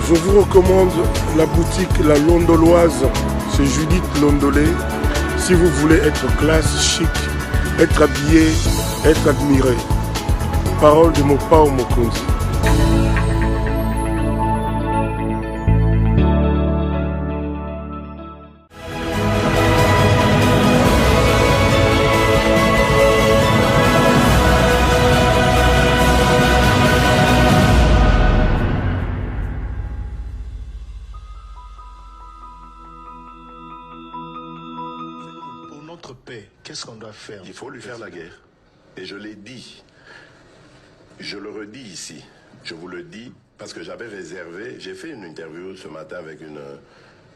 Je vous recommande la boutique La Londoloise, c'est Judith Londolé. Si vous voulez être classe, chic, être habillé, être admiré. Parole de Mopao Mokonzi. Notre paix, qu'est-ce qu'on doit faire? Il faut lui faire la guerre. Et je l'ai dit, je le redis ici, je vous le dis, parce que j'avais réservé, j'ai fait une interview ce matin avec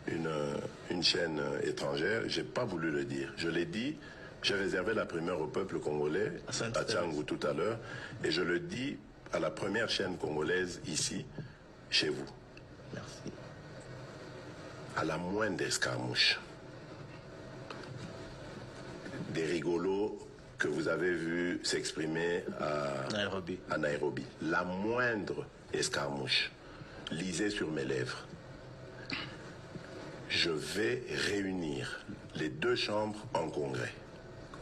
une chaîne étrangère, j'ai pas voulu le dire. Je l'ai dit, j'ai réservé la primeur au peuple congolais, à Tchangou tout à l'heure, et je le dis à la première chaîne congolaise ici, chez vous. Merci. À la moindre escarmouche, des rigolos que vous avez vus s'exprimer à Nairobi. La moindre escarmouche, lisez sur mes lèvres. Je vais réunir les deux chambres en congrès,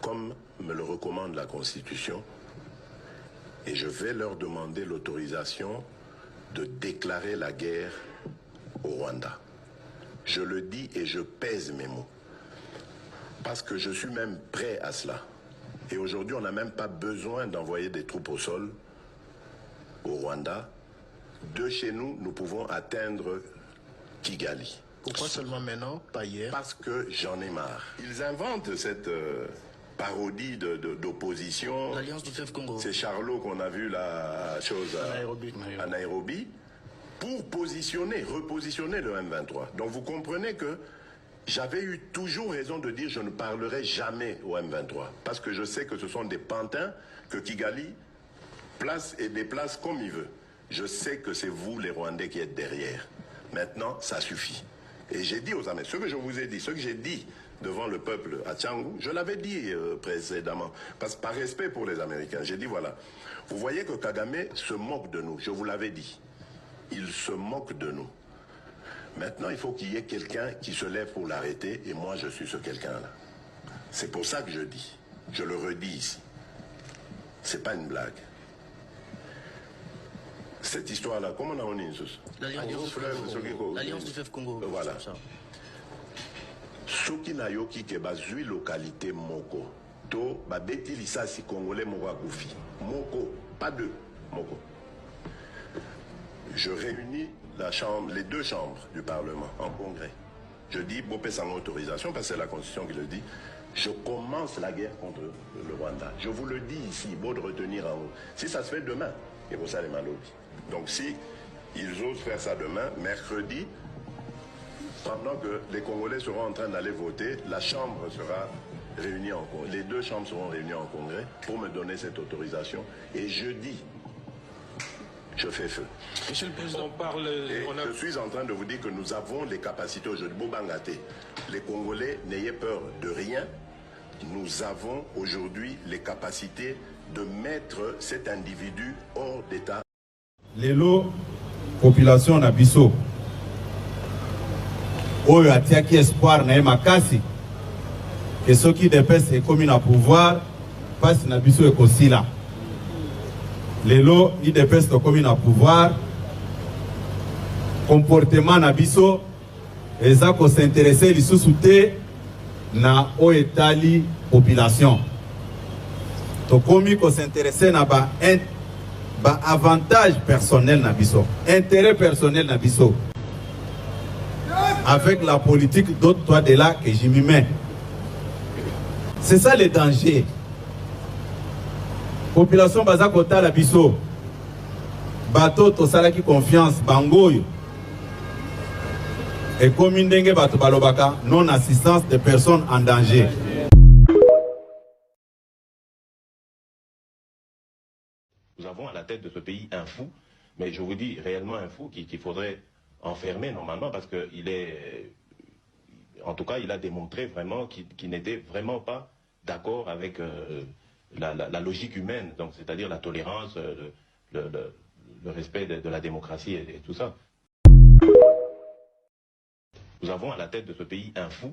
comme me le recommande la Constitution, et je vais leur demander l'autorisation de déclarer la guerre au Rwanda. Je le dis et je pèse mes mots. Parce que je suis même prêt à cela. Et aujourd'hui, on n'a même pas besoin d'envoyer des troupes au sol au Rwanda. De chez nous, nous pouvons atteindre Kigali. Pourquoi seulement maintenant, pas hier? Parce que j'en ai marre. Ils inventent cette parodie d'opposition. L'Alliance du Fleuve Congo. C'est Charlot qu'on a vu la chose à Nairobi pour repositionner le M23. Donc vous comprenez que j'avais eu toujours raison de dire je ne parlerai jamais au M23 parce que je sais que ce sont des pantins que Kigali place et déplace comme il veut. Je sais que c'est vous les Rwandais qui êtes derrière. Maintenant, ça suffit. Et j'ai dit aux Américains, ce que je vous ai dit, ce que j'ai dit devant le peuple à Tchangou, je l'avais dit précédemment, parce que par respect pour les Américains, j'ai dit voilà, vous voyez que Kagame se moque de nous, je vous l'avais dit. Il se moque de nous. Maintenant, il faut qu'il y ait quelqu'un qui se lève pour l'arrêter, et moi, je suis ce quelqu'un-là. C'est pour ça que je dis, je le redis ici. C'est pas une blague. Cette histoire-là, comment on a dit l'Alliance du Fleuve Congo. Voilà. Soki na yoki ke bazui localité moko, to babeti lisasi congolais moko akufi. Moko, pas deux, moko. Je réunis les deux chambres du Parlement en congrès. Je dis, Bopé sans autorisation, parce que c'est la Constitution qui le dit, je commence la guerre contre le Rwanda. Je vous le dis ici, beau de retenir en haut. Si ça se fait demain, et pour ça les malobis. Donc si ils osent faire ça demain, mercredi, pendant que les Congolais seront en train d'aller voter, la Chambre sera réunie en congrès. Les deux chambres seront réunies en congrès pour me donner cette autorisation. Et jeudi, je fais feu. Monsieur le Président, je suis en train de vous dire que nous avons les capacités aujourd'hui. Bobangate, les Congolais, n'ayez peur de rien. Nous avons aujourd'hui les capacités de mettre cet individu hors d'état. Lelo, population na biso. Oyo atiaki espoir na makasi. Que ceux qui dépensent les communes à pouvoir passent na biso et kosila. Lelo, ils dépensent les communes à pouvoir. Comportement na biso. Eza ko s'intéresser li sous-souté na oetali population. To komi ko s'intéresser na ba avantage personnel na biso, intérêt personnel na biso. Avec la politique d'autres toi de là que j'y m'y mets. C'est ça le danger. Population baza kota la biso. Bato to sala ki confiance bangoyo. Et comme ndenge bato balobaka, non assistance de personnes en danger. Nous avons à la tête de ce pays un fou, mais je vous dis réellement un fou qu'il faudrait enfermer normalement parce qu'il est, en tout cas, il a démontré vraiment qu'il n'était vraiment pas d'accord avec la logique humaine, donc c'est-à-dire la tolérance, le respect de la démocratie et tout ça. Nous avons à la tête de ce pays un fou,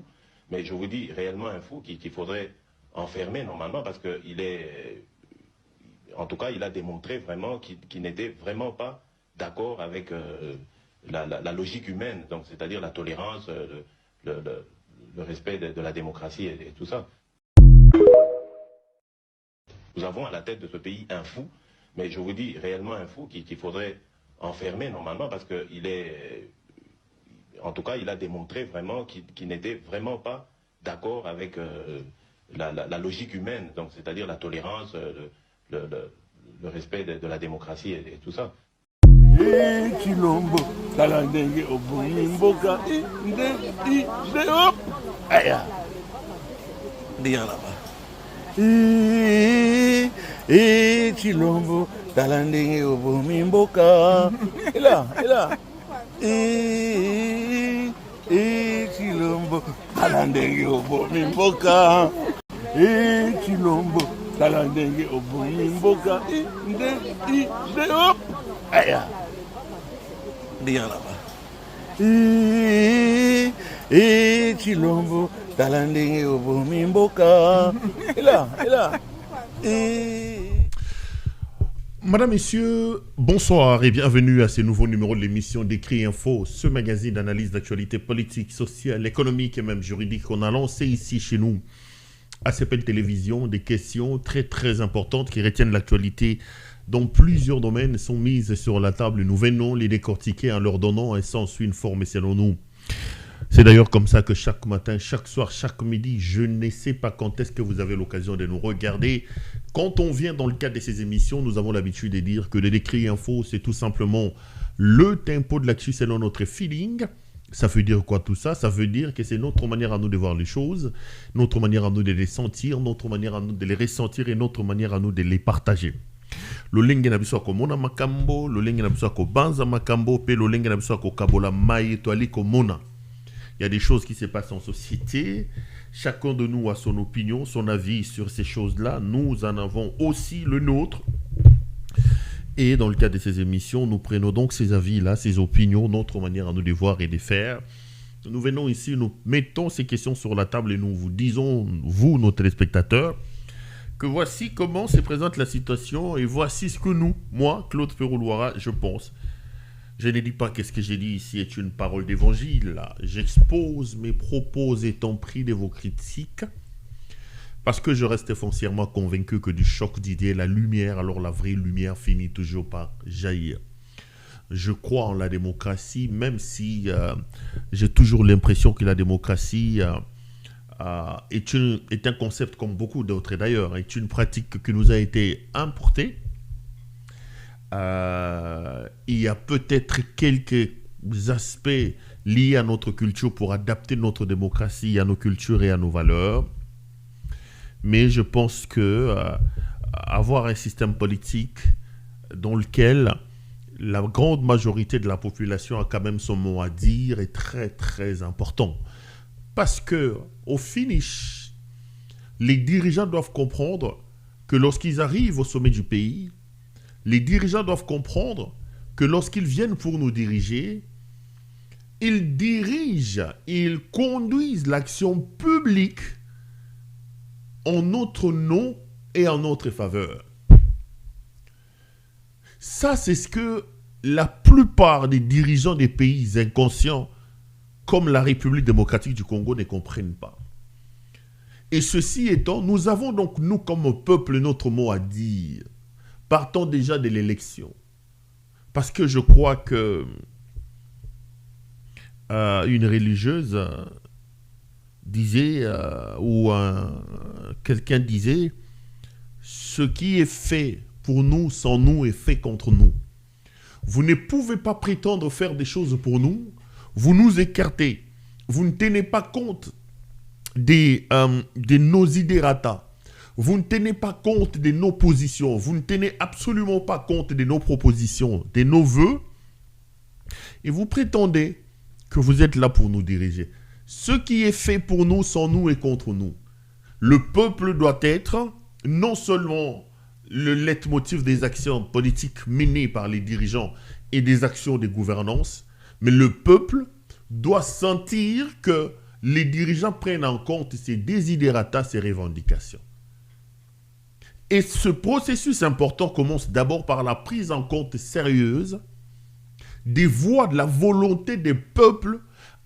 mais je vous dis réellement un fou qu'il faudrait enfermer normalement parce qu'il est, en tout cas, il a démontré vraiment qu'il n'était vraiment pas d'accord avec la logique humaine, donc c'est-à-dire la tolérance, le respect de la démocratie et tout ça. Nous avons à la tête de ce pays un fou, mais je vous dis réellement un fou qu'il faudrait enfermer normalement parce qu'il est, en tout cas, il a démontré vraiment qu'il n'était vraiment pas d'accord avec la logique humaine, donc c'est-à-dire la tolérance, le respect de la démocratie et tout ça. Chilombo talandenge obumi mboka ila Chilombo talandenge obumi mboka Chilombo talandenge obumi mboka aya ndiya laba Chilombo talandenge obumi mboka ila Madame, Messieurs, bonsoir et bienvenue à ce nouveau numéro de l'émission d'Écrit Info, ce magazine d'analyse d'actualité politique, sociale, économique et même juridique qu'on a lancé ici chez nous à CPL Télévision. Des questions très très importantes qui retiennent l'actualité dans plusieurs domaines sont mises sur la table. Nous venons les décortiquer en leur donnant un sens, une forme et selon nous. C'est d'ailleurs comme ça que chaque matin, chaque soir, chaque midi, je ne sais pas quand est-ce que vous avez l'occasion de nous regarder. Quand on vient dans le cadre de ces émissions, nous avons l'habitude de dire que le Décrit Info, c'est tout simplement le tempo de l'actu selon notre feeling. Ça veut dire quoi tout ça? Ça veut dire que c'est notre manière à nous de voir les choses, notre manière à nous de les sentir, notre manière à nous de les ressentir et notre manière à nous de les partager. Lolenge na biso ko mona makambo, lolenge na biso ko banza makambo, pe lolenge na biso ko kabola mai to ali ko mona. Il y a des choses qui se passent en société. Chacun de nous a son opinion, son avis sur ces choses-là. Nous en avons aussi le nôtre. Et dans le cadre de ces émissions, nous prenons donc ces avis-là, ces opinions, notre manière à nous de voir et de faire. Nous venons ici, nous mettons ces questions sur la table et nous vous disons, vous, nos téléspectateurs, que voici comment se présente la situation et voici ce que nous, moi, Claude Ferroulouara, je pense. Je ne dis pas qu'est-ce que j'ai dit ici est une parole d'évangile. J'expose mes propos étant pris de vos critiques parce que je reste foncièrement convaincu que du choc d'idées, la lumière, alors la vraie lumière finit toujours par jaillir. Je crois en la démocratie, même si j'ai toujours l'impression que la démocratie est un concept comme beaucoup d'autres d'ailleurs, est une pratique qui nous a été importée. Il y a peut-être quelques aspects liés à notre culture pour adapter notre démocratie à nos cultures et à nos valeurs. Mais je pense que avoir un système politique dans lequel la grande majorité de la population a quand même son mot à dire est très très important. Parce que au finish, les dirigeants doivent comprendre que lorsqu'ils arrivent au sommet du pays, les dirigeants doivent comprendre que lorsqu'ils viennent pour nous diriger, ils dirigent, ils conduisent l'action publique en notre nom et en notre faveur. Ça, c'est ce que la plupart des dirigeants des pays inconscients, comme la République démocratique du Congo, ne comprennent pas. Et ceci étant, nous avons donc, nous, comme peuple, notre mot à dire. Partons déjà de l'élection. Parce que je crois que une religieuse disait, ou quelqu'un disait, ce qui est fait pour nous, sans nous, est fait contre nous. Vous ne pouvez pas prétendre faire des choses pour nous, vous nous écartez. Vous ne tenez pas compte de nos idératas. Vous ne tenez pas compte de nos positions. Vous ne tenez absolument pas compte de nos propositions, de nos vœux. Et vous prétendez que vous êtes là pour nous diriger. Ce qui est fait pour nous, sans nous, est contre nous. Le peuple doit être non seulement le leitmotiv des actions politiques menées par les dirigeants et des actions de gouvernance, mais le peuple doit sentir que les dirigeants prennent en compte ses desiderata, ses revendications. Et ce processus important commence d'abord par la prise en compte sérieuse des voix de la volonté des peuples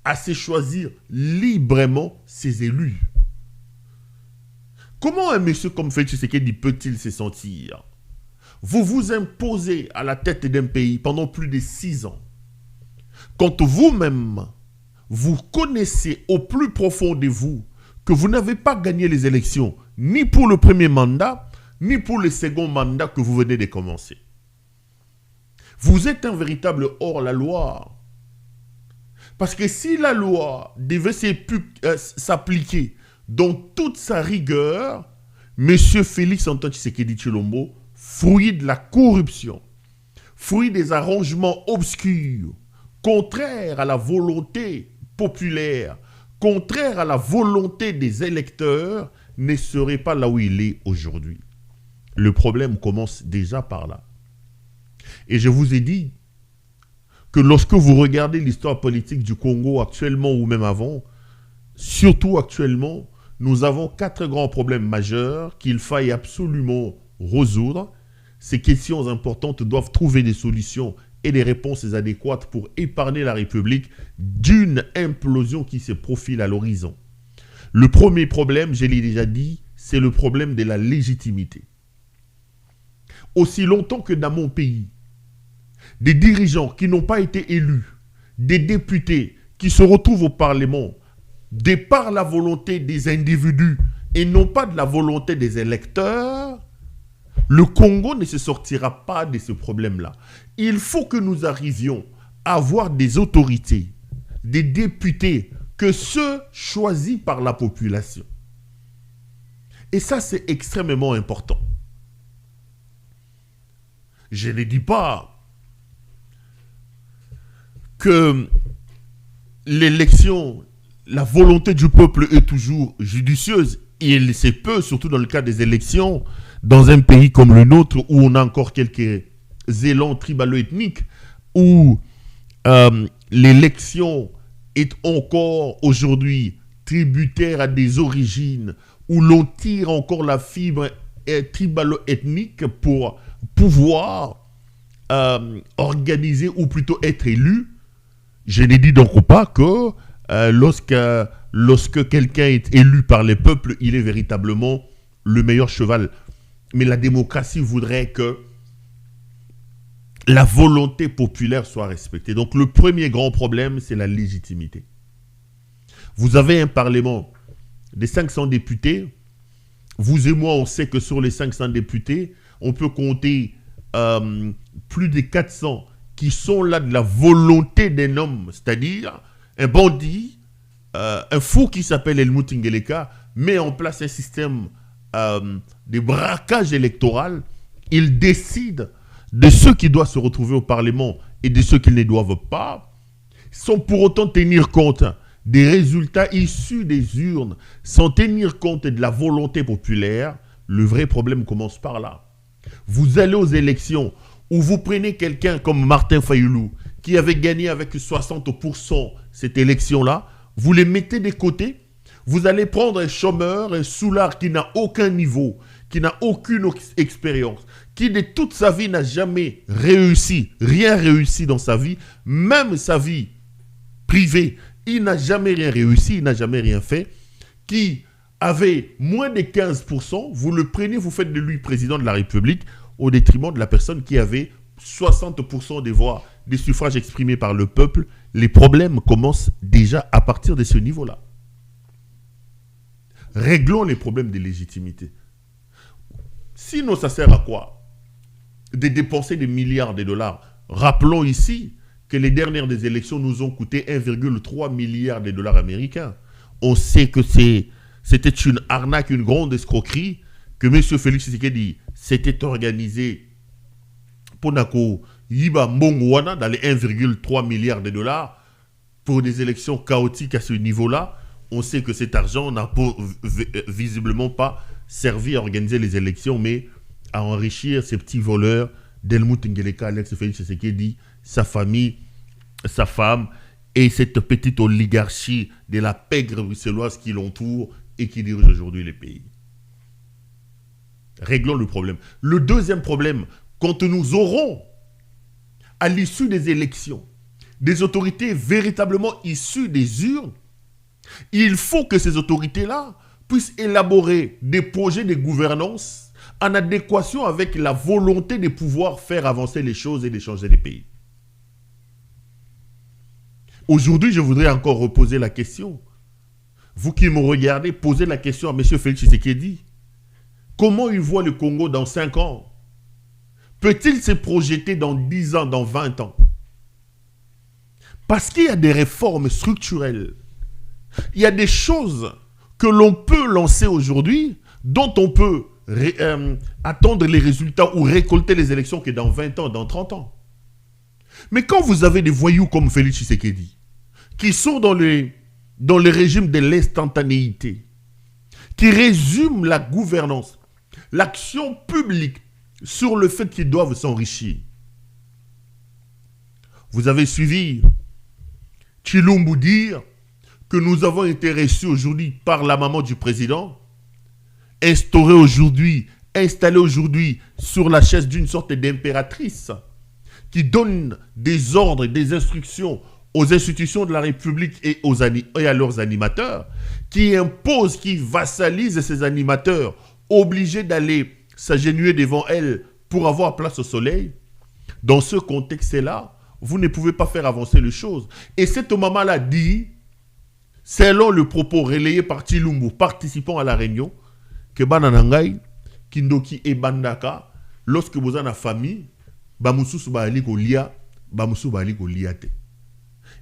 à se choisir librement ses élus. Comment un monsieur comme Félix Tshisekedi peut-il se sentir? Vous vous imposez à la tête d'un pays pendant plus de 6 ans. Quand vous-même, vous connaissez au plus profond de vous que vous n'avez pas gagné les élections, ni pour le premier mandat, ni pour le second mandat que vous venez de commencer. Vous êtes un véritable hors-la-loi. Parce que si la loi devait s'appliquer dans toute sa rigueur, M. Félix Antoine Tshisekedi Tshilombo, fruit de la corruption, fruit des arrangements obscurs, contraire à la volonté populaire, contraire à la volonté des électeurs, ne serait pas là où il est aujourd'hui. Le problème commence déjà par là. Et je vous ai dit que lorsque vous regardez l'histoire politique du Congo actuellement ou même avant, surtout actuellement, nous avons 4 grands problèmes majeurs qu'il faille absolument résoudre. Ces questions importantes doivent trouver des solutions et des réponses adéquates pour épargner la République d'une implosion qui se profile à l'horizon. Le premier problème, je l'ai déjà dit, c'est le problème de la légitimité. Aussi longtemps que dans mon pays, des dirigeants qui n'ont pas été élus, des députés qui se retrouvent au Parlement, de par la volonté des individus et non pas de la volonté des électeurs, le Congo ne se sortira pas de ce problème-là. Il faut que nous arrivions à avoir des autorités, des députés, que ceux choisis par la population. Et ça, c'est extrêmement important. Je ne dis pas que l'élection, la volonté du peuple est toujours judicieuse. Et il se peut, surtout dans le cas des élections, dans un pays comme le nôtre, où on a encore quelques élans tribalo-ethniques, où l'élection est encore aujourd'hui tributaire à des origines, où l'on tire encore la fibre tribalo-ethnique pour pouvoir organiser ou plutôt être élu. Je ne dis donc pas que lorsque quelqu'un est élu par les peuples, il est véritablement le meilleur cheval. Mais la démocratie voudrait que la volonté populaire soit respectée. Donc le premier grand problème, c'est la légitimité. Vous avez un parlement de 500 députés. Vous et moi, on sait que sur les 500 députés, on peut compter plus de 400 qui sont là de la volonté d'un homme, c'est-à-dire un bandit, un fou qui s'appelle Helmut Ngeleka, met en place un système de braquage électoral. Il décide de ceux qui doivent se retrouver au Parlement et de ceux qui ne doivent pas, sans pour autant tenir compte des résultats issus des urnes, sans tenir compte de la volonté populaire. Le vrai problème commence par là. Vous allez aux élections où vous prenez quelqu'un comme Martin Fayulu, qui avait gagné avec 60% cette élection-là, vous les mettez de côté, vous allez prendre un chômeur, un soulard qui n'a aucun niveau, qui n'a aucune expérience, qui de toute sa vie n'a jamais réussi, rien réussi dans sa vie, même sa vie privée, il n'a jamais rien réussi, il n'a jamais rien fait, qui avait moins de 15%, vous le prenez, vous faites de lui président de la République, au détriment de la personne qui avait 60% des voix, des suffrages exprimés par le peuple. Les problèmes commencent déjà à partir de ce niveau-là. Réglons les problèmes de légitimité. Sinon, ça sert à quoi? De dépenser des milliards de dollars. Rappelons ici que les dernières des élections nous ont coûté 1,3 milliard de dollars américains. On sait que c'était une arnaque, une grande escroquerie, que M. Félix Tshisekedi s'était organisé pour Nako Yiba Mbongwana dans les 1,3 milliard de dollars pour des élections chaotiques à ce niveau-là. On sait que cet argent n'a visiblement pas servi à organiser les élections, mais à enrichir ces petits voleurs d'Helmut Ngeleka, Alex Félix Tshisekedi, sa famille, sa femme et cette petite oligarchie de la pègre bruxelloise qui l'entoure et qui dirige aujourd'hui les pays. Réglons le problème. Le deuxième problème, quand nous aurons, à l'issue des élections, des autorités véritablement issues des urnes, il faut que ces autorités-là puissent élaborer des projets de gouvernance en adéquation avec la volonté de pouvoir faire avancer les choses et de changer les pays. Aujourd'hui, je voudrais encore reposer la question. Vous qui me regardez, posez la question à M. Félix Tshisekedi. Comment il voit le Congo dans 5 ans? Peut-il se projeter dans 10 ans, dans 20 ans? Parce qu'il y a des réformes structurelles. Il y a des choses que l'on peut lancer aujourd'hui, dont on peut attendre les résultats ou récolter les élections que dans 20 ans, dans 30 ans. Mais quand vous avez des voyous comme Félix Tshisekedi, qui sont dans le régime de l'instantanéité, qui résument la gouvernance, l'action publique sur le fait qu'ils doivent s'enrichir. Vous avez suivi Tshilombo dire que nous avons été reçus aujourd'hui par la maman du président, installée aujourd'hui sur la chaise d'une sorte d'impératrice, qui donne des ordres, des instructions aux institutions de la République et à leurs animateurs, qui impose, qui vassalise ces animateurs, obligés d'aller s'agenouiller devant elle pour avoir place au soleil. Dans ce contexte-là, vous ne pouvez pas faire avancer les choses. Et cette maman-là dit, selon le propos relayé par Tshilombo, participant à la réunion, que Bananangay, Kindoki et Bandaka, lorsque vous avez une famille,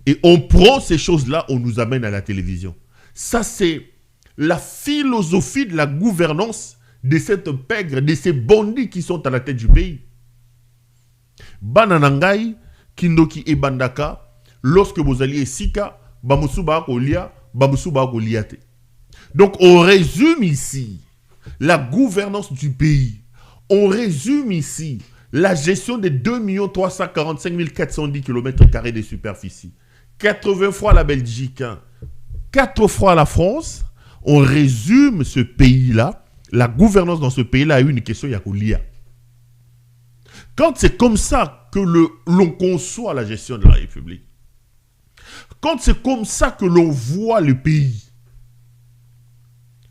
et on prend ces choses-là, on nous amène à la télévision. Ça, c'est la philosophie de la gouvernance de cette pègre, de ces bandits qui sont à la tête du pays. Bananangay, Kindoki et Bandaka, lorsque vous alliez Sika, Bamusuba Kolia, Bamusuba Koliate. Donc, on résume ici la gouvernance du pays. On résume ici la gestion des 2 345 410 km² de superficie. 80 fois la Belgique, 4 fois la France. On résume ce pays-là, la gouvernance dans ce pays-là à une question Yakulia. Quand c'est comme ça que l'on conçoit la gestion de la République, quand c'est comme ça que l'on voit le pays,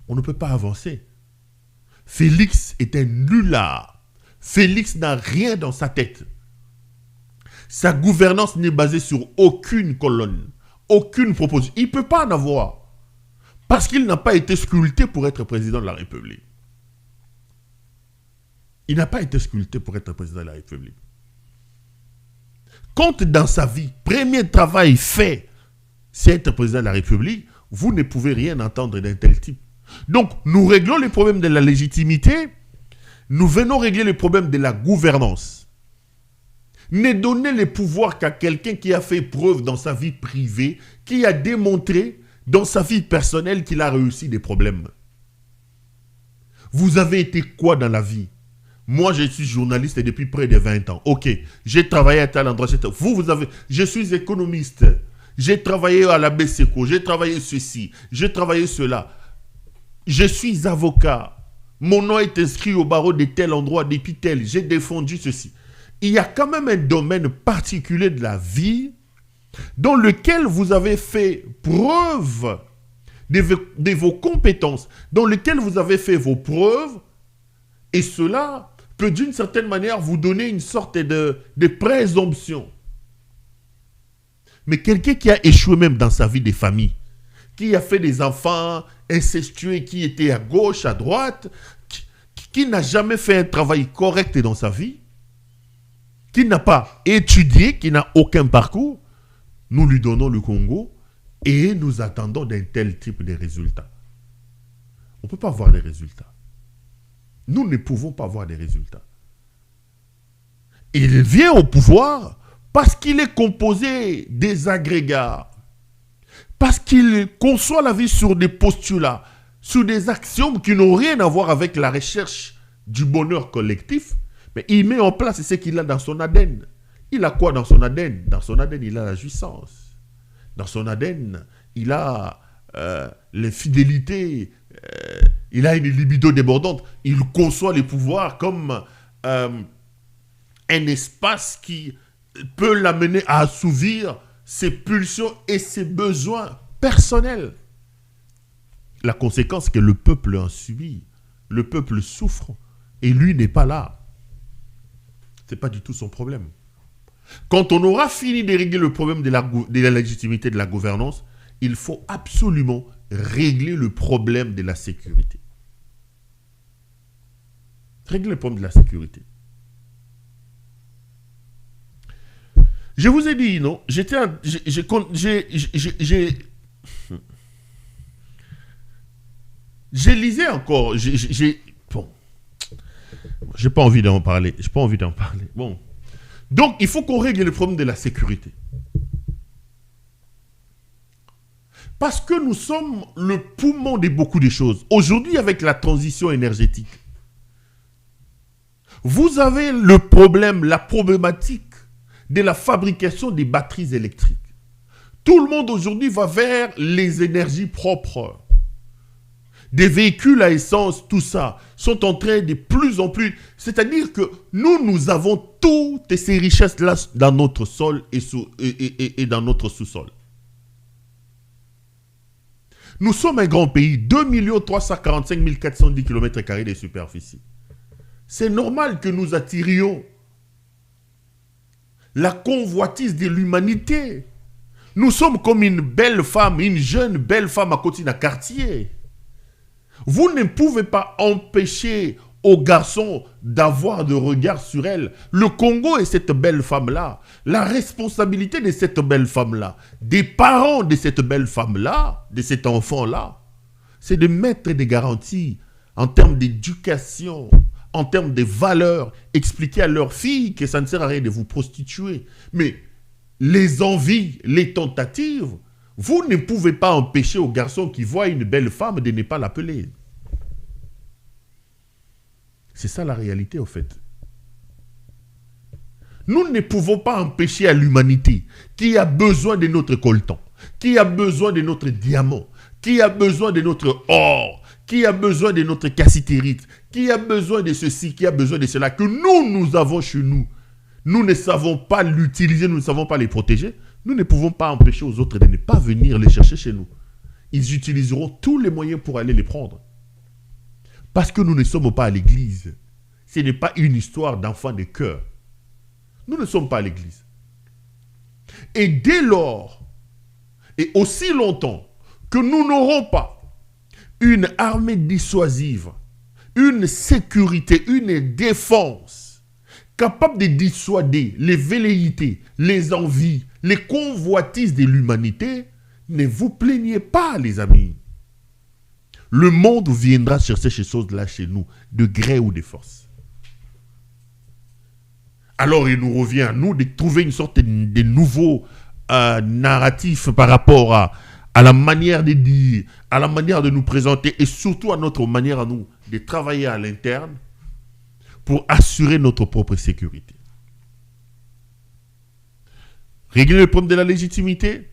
on ne peut pas avancer. Félix est un nulard. Félix n'a rien dans sa tête. Sa gouvernance n'est basée sur aucune colonne, aucune proposition. Il ne peut pas en avoir. Parce qu'il n'a pas été sculpté pour être président de la République. Il n'a pas été sculpté pour être président de la République. Quand dans sa vie, premier travail fait, c'est être président de la République, vous ne pouvez rien entendre d'un tel type. Donc, nous réglons les problèmes de la légitimité, nous venons régler les problèmes de la gouvernance. Ne donnez les pouvoirs qu'à quelqu'un qui a fait preuve dans sa vie privée, qui a démontré dans sa vie personnelle qu'il a réussi des problèmes. Vous avez été quoi dans la vie? Moi, je suis journaliste depuis près de 20 ans. Ok, j'ai travaillé à tel endroit. Je suis économiste. J'ai travaillé à la BCECO, j'ai travaillé ceci, j'ai travaillé cela. Je suis avocat. Mon nom est inscrit au barreau de tel endroit, depuis tel. J'ai défendu ceci. Il y a quand même un domaine particulier de la vie dans lequel vous avez fait preuve de vos compétences, dans lequel vous avez fait vos preuves, et cela peut d'une certaine manière vous donner une sorte de présomption. Mais quelqu'un qui a échoué même dans sa vie de famille, qui a fait des enfants incestueux, qui étaient à gauche, à droite, qui n'a jamais fait un travail correct dans sa vie, qui n'a pas étudié, qui n'a aucun parcours, nous lui donnons le Congo et nous attendons d'un tel type de résultats. On ne peut pas avoir des résultats. Nous ne pouvons pas avoir des résultats. Il vient au pouvoir parce qu'il est composé des agrégats, parce qu'il conçoit la vie sur des postulats, sur des axiomes qui n'ont rien à voir avec la recherche du bonheur collectif, mais il met en place ce qu'il a dans son ADN. Il a quoi dans son ADN? Dans son ADN, il a la jouissance. Dans son ADN, il a l'infidélité, il a une libido débordante. Il conçoit les pouvoirs comme un espace qui peut l'amener à assouvir ses pulsions et ses besoins personnels. La conséquence, c'est que le peuple en subit. Le peuple souffre et lui n'est pas là. Ce n'est pas du tout son problème. Quand on aura fini de régler le problème de la légitimité de la gouvernance, il faut absolument régler le problème de la sécurité. Régler le problème de la sécurité. Je vous ai dit, non, j'ai lisé encore, bon, j'ai pas envie d'en parler, bon. Donc, il faut qu'on règle le problème de la sécurité. Parce que nous sommes le poumon de beaucoup de choses. Aujourd'hui, avec la transition énergétique, vous avez le problème, la problématique de la fabrication des batteries électriques. Tout le monde aujourd'hui va vers les énergies propres. Des véhicules à essence, tout ça, sont en train de plus en plus... C'est-à-dire que nous avons toutes ces richesses-là dans notre sol et dans notre sous-sol. Nous sommes un grand pays, 2 345 410 km² de superficie. C'est normal que nous attirions la convoitise de l'humanité. Nous sommes comme une belle femme, une jeune belle femme à côté d'un quartier. Vous ne pouvez pas empêcher aux garçons d'avoir de regard sur elle. Le Congo est cette belle femme-là. La responsabilité de cette belle femme-là, des parents de cette belle femme-là, de cet enfant-là, c'est de mettre des garanties en termes d'éducation, en termes de valeurs, expliquer à leurs filles que ça ne sert à rien de vous prostituer. Mais les envies, les tentatives, vous ne pouvez pas empêcher aux garçons qui voient une belle femme de ne pas l'appeler. C'est ça la réalité, au fait. Nous ne pouvons pas empêcher à l'humanité qui a besoin de notre coltan, qui a besoin de notre diamant, qui a besoin de notre or, qui a besoin de notre cassitérite, qui a besoin de ceci, qui a besoin de cela, que nous avons chez nous. Nous ne savons pas l'utiliser, nous ne savons pas les protéger. Nous ne pouvons pas empêcher aux autres de ne pas venir les chercher chez nous. Ils utiliseront tous les moyens pour aller les prendre. Parce que nous ne sommes pas à l'église. Ce n'est pas une histoire d'enfant de cœur. Nous ne sommes pas à l'église. Et dès lors, et aussi longtemps que nous n'aurons pas une armée dissuasive, une sécurité, une défense capable de dissuader les velléités, les envies, les convoitises de l'humanité, ne vous plaignez pas, les amis. Le monde viendra chercher ces choses-là chez nous, de gré ou de force. Alors il nous revient à nous de trouver une sorte de nouveau narratif par rapport à la manière de dire, à la manière de nous présenter et surtout à notre manière à nous de travailler à l'interne pour assurer notre propre sécurité. Régler le problème de la légitimité.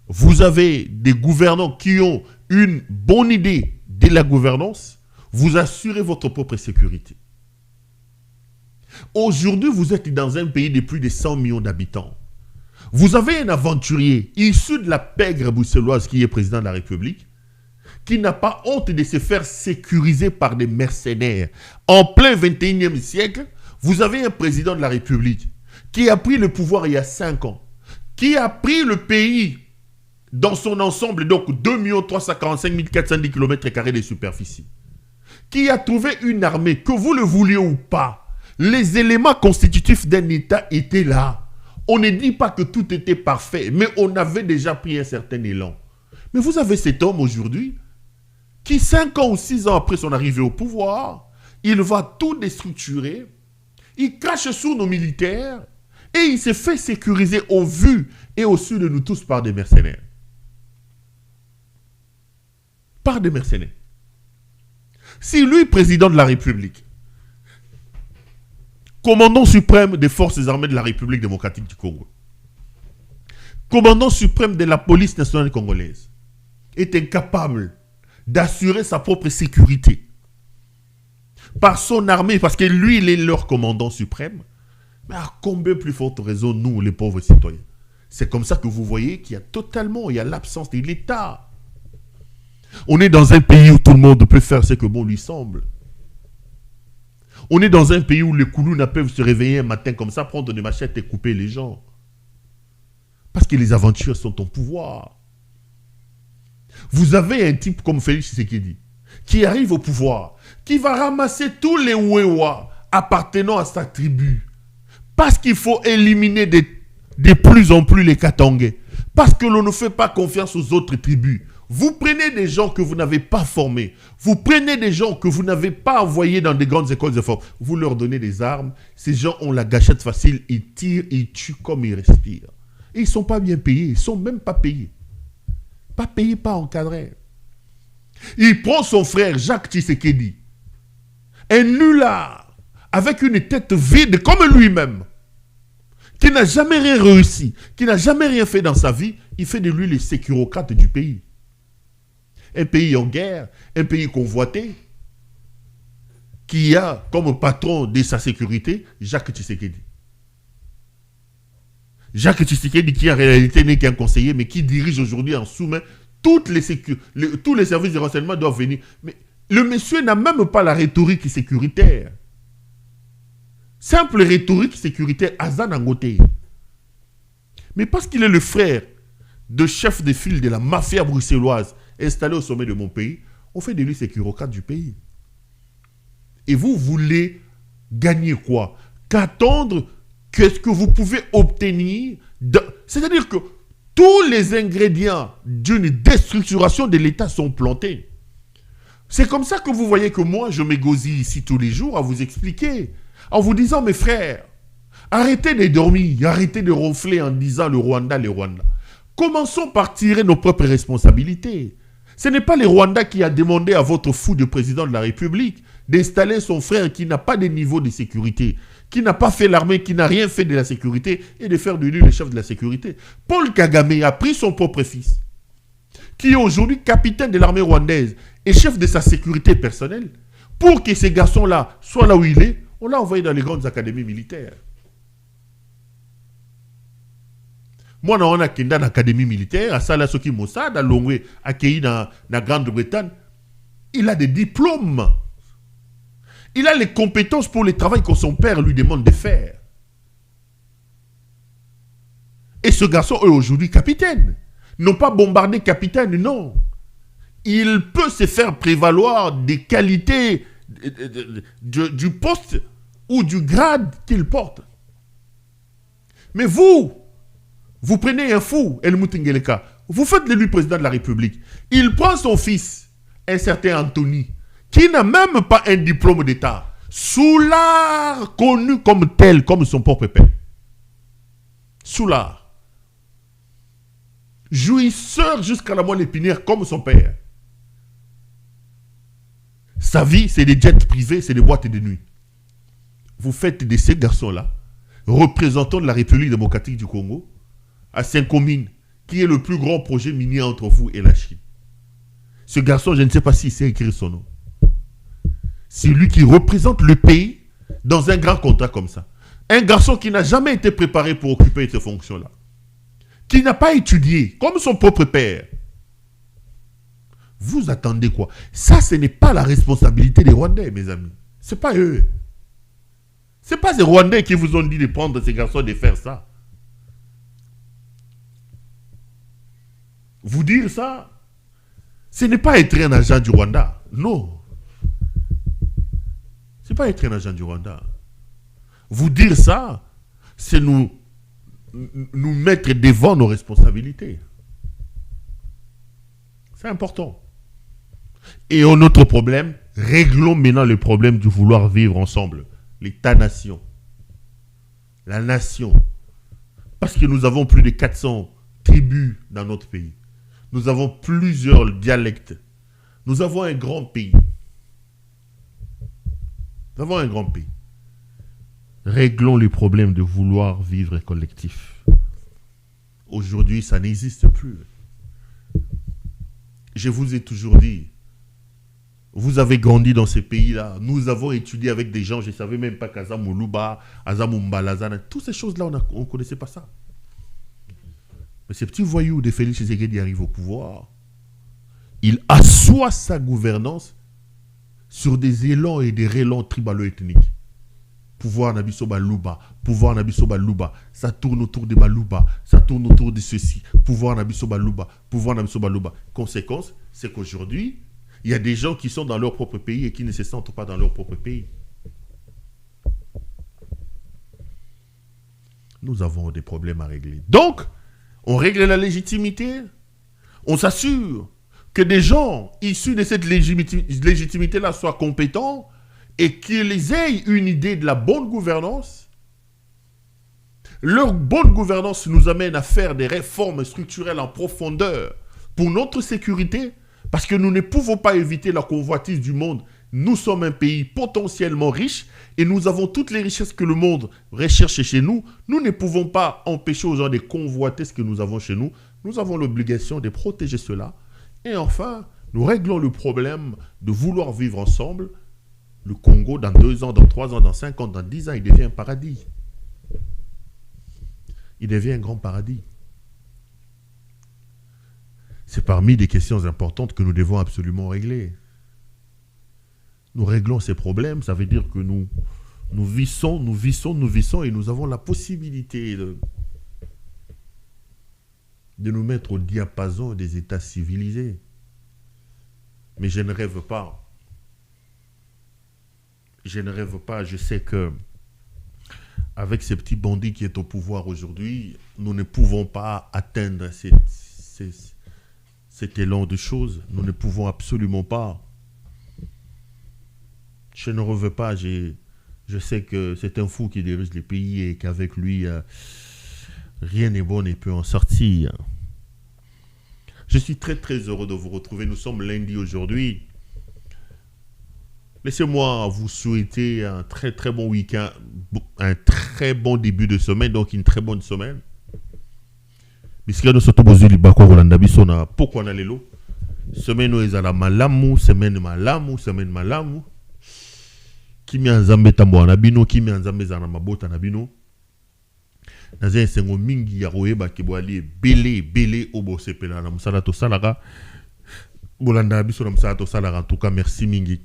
Vous avez des gouvernants qui ont une bonne idée de la gouvernance. Vous assurez votre propre sécurité. Aujourd'hui, vous êtes dans un pays de plus de 100 millions d'habitants. Vous avez un aventurier issu de la pègre bruxelloise qui est président de la République, qui n'a pas honte de se faire sécuriser par des mercenaires. En plein 21e siècle, vous avez un président de la République qui a pris le pouvoir il y a 5 ans, qui a pris le pays dans son ensemble, donc 2 345 410 km² de superficie, qui a trouvé une armée, que vous le vouliez ou pas, les éléments constitutifs d'un État étaient là. On ne dit pas que tout était parfait, mais on avait déjà pris un certain élan. Mais vous avez cet homme aujourd'hui qui, 5 ans ou 6 ans après son arrivée au pouvoir, il va tout déstructurer, il crache sur nos militaires et il se fait sécuriser au vu et au su de nous tous par des mercenaires. Par des mercenaires. Si lui, président de la République, commandant suprême des forces armées de la République démocratique du Congo, commandant suprême de la police nationale congolaise, est incapable d'assurer sa propre sécurité par son armée, parce que lui, il est leur commandant suprême, mais à combien plus forte raison, nous, les pauvres citoyens? C'est comme ça que vous voyez qu'il y a l'absence de l'État. On est dans un pays où tout le monde peut faire ce que bon lui semble. On est dans un pays où les Koulouna peuvent se réveiller un matin comme ça, prendre des machettes et couper les gens. Parce que les aventures sont au pouvoir. Vous avez un type comme Félix Tshisekedi, qui arrive au pouvoir, qui va ramasser tous les Wewa appartenant à sa tribu. Parce qu'il faut éliminer de plus en plus les Katangais. Parce que l'on ne fait pas confiance aux autres tribus. Vous prenez des gens que vous n'avez pas formés. Vous prenez des gens que vous n'avez pas envoyés dans des grandes écoles de force. Vous leur donnez des armes. Ces gens ont la gâchette facile. Ils tirent, ils tuent comme ils respirent. Et ils ne sont pas bien payés. Ils ne sont même pas payés. Pas payés, pas encadrés. Il prend son frère Jacques Tshisekedi, un nulard, avec une tête vide comme lui-même, qui n'a jamais rien réussi, qui n'a jamais rien fait dans sa vie. Il fait de lui le sécurocrate du pays. Un pays en guerre, un pays convoité, qui a comme patron de sa sécurité Jacques Tshisekedi. Jacques Tshisekedi qui en réalité n'est qu'un conseiller, mais qui dirige aujourd'hui en sous-main tous les services de renseignement doivent venir. Mais le monsieur n'a même pas la rhétorique sécuritaire. Simple rhétorique sécuritaire, Azan Angote. Mais parce qu'il est le frère de chef de file de la mafia bruxelloise installé au sommet de mon pays, on fait de lui sécurocrate du pays. Et vous voulez gagner quoi? Qu'attendre qu'est-ce que vous pouvez obtenir? C'est-à-dire que tous les ingrédients d'une déstructuration de l'État sont plantés. C'est comme ça que vous voyez que moi, je m'égosille ici tous les jours à vous expliquer, en vous disant, mes frères, arrêtez de dormir, arrêtez de ronfler en disant le Rwanda, le Rwanda. Commençons par tirer nos propres responsabilités. Ce n'est pas le Rwanda qui a demandé à votre fou de président de la République d'installer son frère qui n'a pas de niveau de sécurité, qui n'a pas fait l'armée, qui n'a rien fait de la sécurité, et de faire de lui le chef de la sécurité. Paul Kagame a pris son propre fils, qui est aujourd'hui capitaine de l'armée rwandaise et chef de sa sécurité personnelle, pour que ces garçons-là soient là où il est. On l'a envoyé dans les grandes académies militaires. Moi, on a dans l'académie militaire, à Salasoki Mossad, à Longwe, à Kei dans la Grande-Bretagne. Il a des diplômes. Il a les compétences pour le travail que son père lui demande de faire. Et ce garçon est aujourd'hui capitaine. Non pas bombardé capitaine, non. Il peut se faire prévaloir des qualités du poste ou du grade qu'il porte. Mais vous prenez un fou, El Moutingeleka, vous faites de lui président de la République. Il prend son fils, un certain Anthony, qui n'a même pas un diplôme d'État, Soulard, connu comme tel, comme son propre père. Soulard. Jouisseur jusqu'à la moelle épinière comme son père. Sa vie, c'est des jets privés, c'est des boîtes de nuit. Vous faites de ces garçons-là, représentants de la République démocratique du Congo, à Saint-Comine, qui est le plus grand projet minier entre vous et la Chine. Ce garçon, je ne sais pas s'il sait écrire son nom. C'est lui qui représente le pays dans un grand contrat comme ça. Un garçon qui n'a jamais été préparé pour occuper ces fonctions-là. Qui n'a pas étudié, comme son propre père. Vous attendez quoi? Ça, ce n'est pas la responsabilité des Rwandais, mes amis. Ce n'est pas eux. Ce n'est pas ces Rwandais qui vous ont dit de prendre ces garçons et de faire ça. Vous dire ça, ce n'est pas être un agent du Rwanda. Non. Ce n'est pas être un agent du Rwanda. Vous dire ça, c'est nous mettre devant nos responsabilités. C'est important. Et un autre problème, réglons maintenant le problème du vouloir vivre ensemble. L'État-nation. La nation. Parce que nous avons plus de 400 tribus dans notre pays. Nous avons plusieurs dialectes. Nous avons un grand pays. Nous avons un grand pays. Réglons les problèmes de vouloir vivre collectif. Aujourd'hui, ça n'existe plus. Je vous ai toujours dit, vous avez grandi dans ces pays-là. Nous avons étudié avec des gens, je ne savais même pas qu'Azamoulouba, Azamumbalazana, toutes ces choses-là, on ne connaissait pas ça. Mais ces petits voyous de Félix Tshisekedi arrivent au pouvoir. Il assoit sa gouvernance sur des élans et des relents tribalo-ethniques. Pouvoir Nabiso Balouba, pouvoir Nabiso Balouba, ça tourne autour de Balouba, ça tourne autour de ceci, pouvoir Nabiso Balouba, pouvoir Nabiso Balouba. Conséquence, c'est qu'aujourd'hui, il y a des gens qui sont dans leur propre pays et qui ne se sentent pas dans leur propre pays. Nous avons des problèmes à régler. Donc, on règle la légitimité, on s'assure que des gens issus de cette légitimité-là soient compétents et qu'ils aient une idée de la bonne gouvernance. Leur bonne gouvernance nous amène à faire des réformes structurelles en profondeur pour notre sécurité, parce que nous ne pouvons pas éviter la convoitise du monde. Nous sommes un pays potentiellement riche et nous avons toutes les richesses que le monde recherche chez nous. Nous ne pouvons pas empêcher aux gens de convoiter ce que nous avons chez nous. Nous avons l'obligation de protéger cela. Et enfin, nous réglons le problème de vouloir vivre ensemble. Le Congo, dans 2 ans, dans 3 ans, dans 5 ans, dans 10 ans, il devient un paradis. Il devient un grand paradis. C'est parmi des questions importantes que nous devons absolument régler. Nous réglons ces problèmes, ça veut dire que nous vissons et nous avons la possibilité de nous mettre au diapason des États civilisés. Mais je ne rêve pas. Je ne rêve pas. Je sais que avec ces petits bandits qui est au pouvoir aujourd'hui, nous ne pouvons pas atteindre cet élan de choses. Nous ne pouvons absolument pas. Je ne rêve pas. Je sais que c'est un fou qui dirige les pays et qu'avec lui, rien n'est bon et peut en sortir. Je suis très très heureux de vous retrouver. Nous sommes lundi aujourd'hui. Laissez-moi vous souhaiter un très très bon week-end, un très bon début de semaine, donc une très bonne semaine. Bisika no soto bozuli bako rolanda biso na poko na lelo. Semaine no ezala malamu, semaine malamu. Kimi anzambe tambo na bino, kimi anzambe zana mabota na bino. Naze sengo mingi ya royeba ke boali belé obo sepela na musala to salaka. Bolanda biso na musala to salaka, en tout cas merci mingi.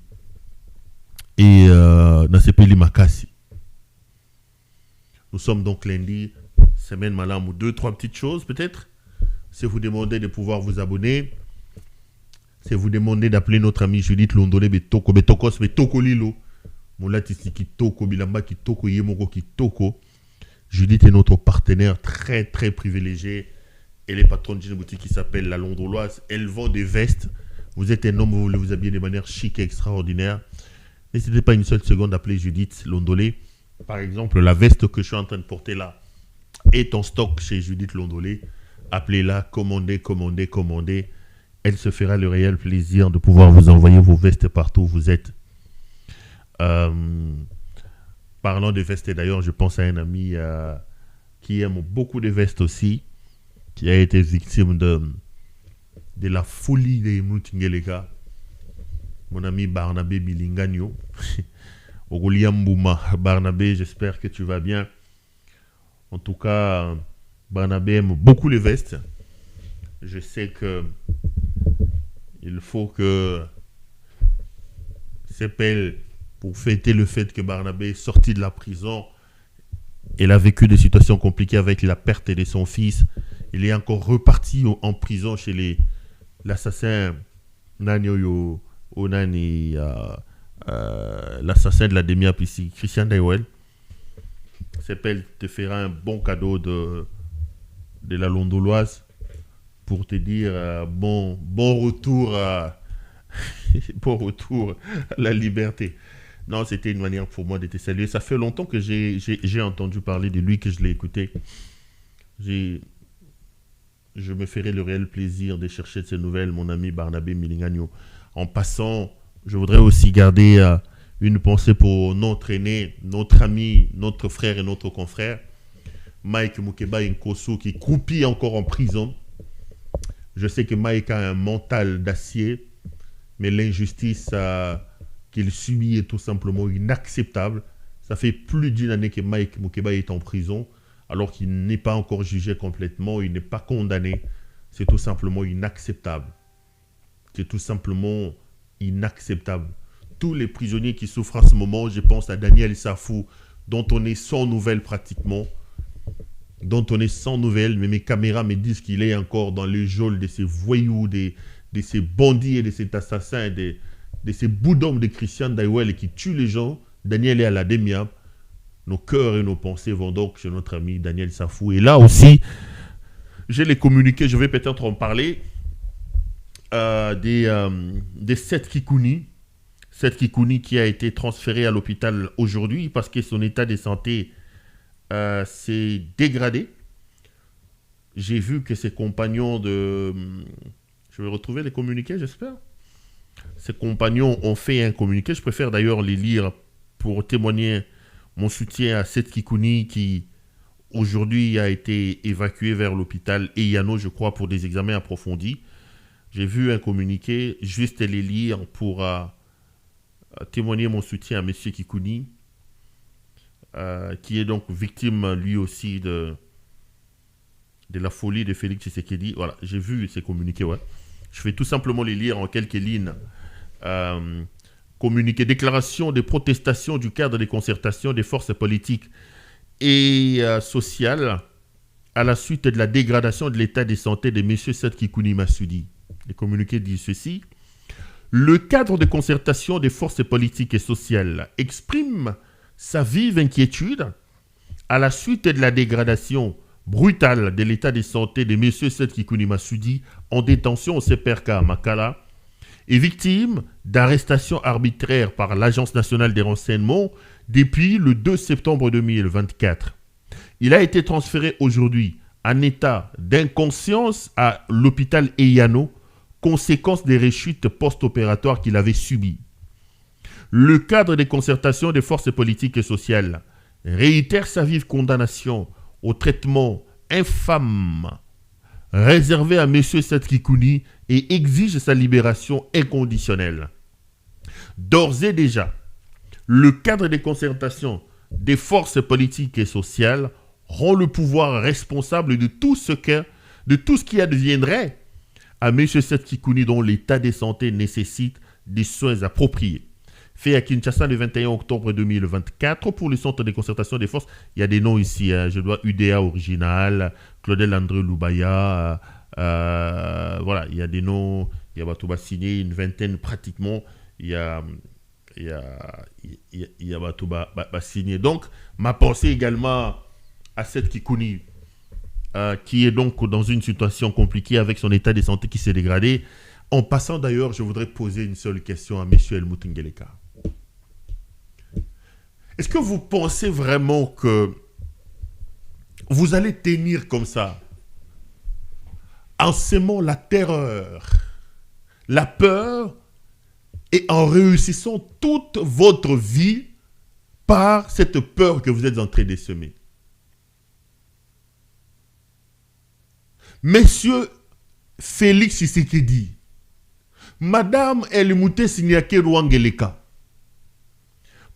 Et Nasepeli Makasi. Nous sommes donc lundi, semaine malam, 2-3 petites choses peut-être. C'est vous demander de pouvoir vous abonner. C'est vous demander d'appeler notre ami Judith Londolé Betoko, Betokos, Betoko Lilo. Moulati Kitoko, Bilamba Kitoko, Yemoko Kitoko. Judith est notre partenaire très très privilégié. Elle est patronne d'une boutique qui s'appelle La Londoloise. Elle vend des vestes. Vous êtes un homme, vous voulez vous habiller de manière chic et extraordinaire. N'hésitez pas une seule seconde d'appeler Judith Londolé. Par exemple, la veste que je suis en train de porter là est en stock chez Judith Londolé. Appelez-la, commandez. Elle se fera le réel plaisir de pouvoir vous envoyer vos vestes partout où vous êtes. Parlant de vestes, d'ailleurs, je pense à un ami qui aime beaucoup de vestes aussi, qui a été victime de la folie des Moutingeleka. Mon ami Barnabé Bilingagno. Ogoliambouma, Barnabé, j'espère que tu vas bien. En tout cas, Barnabé aime beaucoup les vestes. Je sais que il faut que s'appelle pour fêter le fait que Barnabé est sorti de la prison. Il a vécu des situations compliquées avec la perte de son fils. Il est encore reparti en prison chez l'assassin Nanyoyo. Onani, l'assassin de la Demiap ici, Christian Daiwel. Sepel te fera un bon cadeau de la Londoloise pour te dire bon retour à bon retour à la liberté. Non, c'était une manière pour moi de te saluer. Ça fait longtemps que j'ai entendu parler de lui, que je l'ai écouté. Je me ferai le réel plaisir de chercher de ces nouvelles, mon ami Barnabé Milingagno. En passant, je voudrais aussi garder une pensée pour notre aîné, notre ami, notre frère et notre confrère, Mike Mukeba Nkosso qui croupit encore en prison. Je sais que Mike a un mental d'acier, mais l'injustice qu'il subit est tout simplement inacceptable. Ça fait plus d'une année que Mike Mukeba est en prison, alors qu'il n'est pas encore jugé complètement, il n'est pas condamné. C'est tout simplement inacceptable. C'est tout simplement inacceptable. Tous les prisonniers qui souffrent en ce moment, je pense à Daniel Safou, dont on est sans nouvelles pratiquement, mais mes caméras me disent qu'il est encore dans le geôle de ces voyous, de ces bandits et de ces assassins, de ces boudons de Christian Daiwel qui tuent les gens. Daniel est à la Demia. Nos cœurs et nos pensées vont donc chez notre ami Daniel Safou. Et là aussi, je l'ai communiqué, je vais peut-être en parler, des 7 Kikouni. 7 Kikouni qui a été transféré à l'hôpital aujourd'hui parce que son état de santé s'est dégradé. J'ai vu que ses compagnons de... Je vais retrouver les communiqués, j'espère. Ses compagnons ont fait un communiqué. Je préfère d'ailleurs les lire pour témoigner mon soutien à 7 Kikouni qui aujourd'hui a été évacué vers l'hôpital Eyano, je crois, pour des examens approfondis. J'ai vu un communiqué, juste les lire pour témoigner mon soutien à M. Kikouni, qui est donc victime lui aussi de la folie de Félix Tshisekedi. Voilà, j'ai vu ces communiqués, ouais. Je vais tout simplement les lire en quelques lignes. Communiqué, déclaration des protestations du cadre des concertations des forces politiques et sociales à la suite de la dégradation de l'état de santé de M. Seth Kikouni Massoudi. Le communiqué dit ceci. Le cadre de concertation des forces politiques et sociales exprime sa vive inquiétude à la suite de la dégradation brutale de l'état de santé de M. Seth Kikouni Massoudi en détention au CPRK à Makala et victime d'arrestations arbitraires par l'Agence nationale des renseignements depuis le 2 septembre 2024. Il a été transféré aujourd'hui en état d'inconscience à l'hôpital Eyano, conséquence des rechutes post-opératoires qu'il avait subies. Le cadre des concertations des forces politiques et sociales réitère sa vive condamnation au traitement infâme réservé à M. Seth Kikouni et exige sa libération inconditionnelle. D'ores et déjà, le cadre des concertations des forces politiques et sociales rend le pouvoir responsable de tout ce qui adviendrait à M. Seth Kikouni dont l'état de santé nécessite des soins appropriés. Fait à Kinshasa le 21 octobre 2024 pour le centre de concertation des forces. Il y a des noms ici, je dois UDA Original, Claudel André Loubaya, voilà, il y a des noms, il y a Batouba signé, une vingtaine pratiquement, il y a Batouba signé. Donc, ma pensée également à Seth Kikouni, qui est donc dans une situation compliquée avec son état de santé qui s'est dégradé. En passant d'ailleurs, je voudrais poser une seule question à M. Helmut Ngeleka. Est-ce que vous pensez vraiment que vous allez tenir comme ça, en semant la terreur, la peur, et en réussissant toute votre vie par cette peur que vous êtes en train de semer? Monsieur Félix Tshisekedi, Madame Elimute Sinyake Rwangeleka,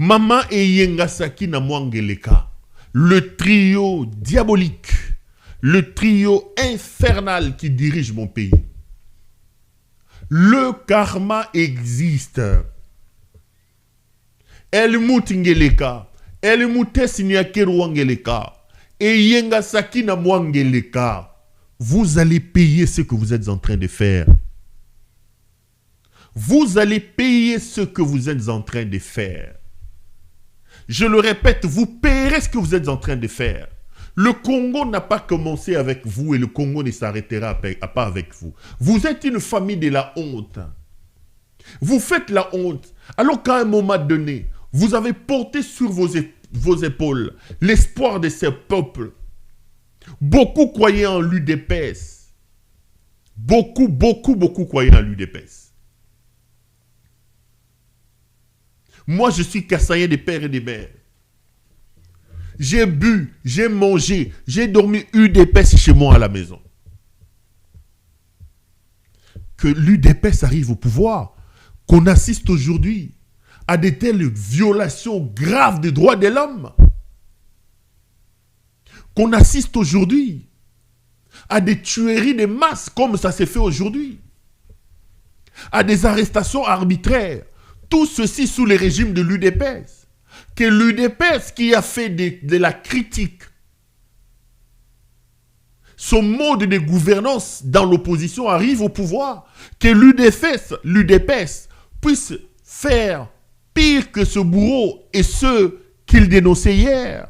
Maman Eyengasaki na Mwangeleka, le trio diabolique, le trio infernal qui dirige mon pays. Le karma existe. Elimute Ngeleka, Elimute Sinyake Rwangeleka, Eyengasaki na Mwangeleka, vous allez payer ce que vous êtes en train de faire. Vous allez payer ce que vous êtes en train de faire. Je le répète, vous payerez ce que vous êtes en train de faire. Le Congo n'a pas commencé avec vous et le Congo ne s'arrêtera pas avec vous. Vous êtes une famille de la honte. Vous faites la honte. Alors qu'à un moment donné, vous avez porté sur vos épaules l'espoir de ces peuples. Beaucoup croyaient en l'UDPS. Beaucoup croyaient en l'UDPS. Moi, je suis Kassaïen des pères et des mères. j'ai bu, j'ai mangé, j'ai dormi UDPS chez moi à la maison. Que l'UDPS arrive au pouvoir, qu'on assiste aujourd'hui à de telles violations graves des droits de l'homme, qu'on assiste aujourd'hui à des tueries de masse comme ça s'est fait aujourd'hui, à des arrestations arbitraires, tout ceci sous le régime de l'UDPS, que l'UDPS qui a fait de la critique son mode de gouvernance dans l'opposition arrive au pouvoir, que l'UDPS puisse faire pire que ce bourreau et ceux qu'il dénonçait hier.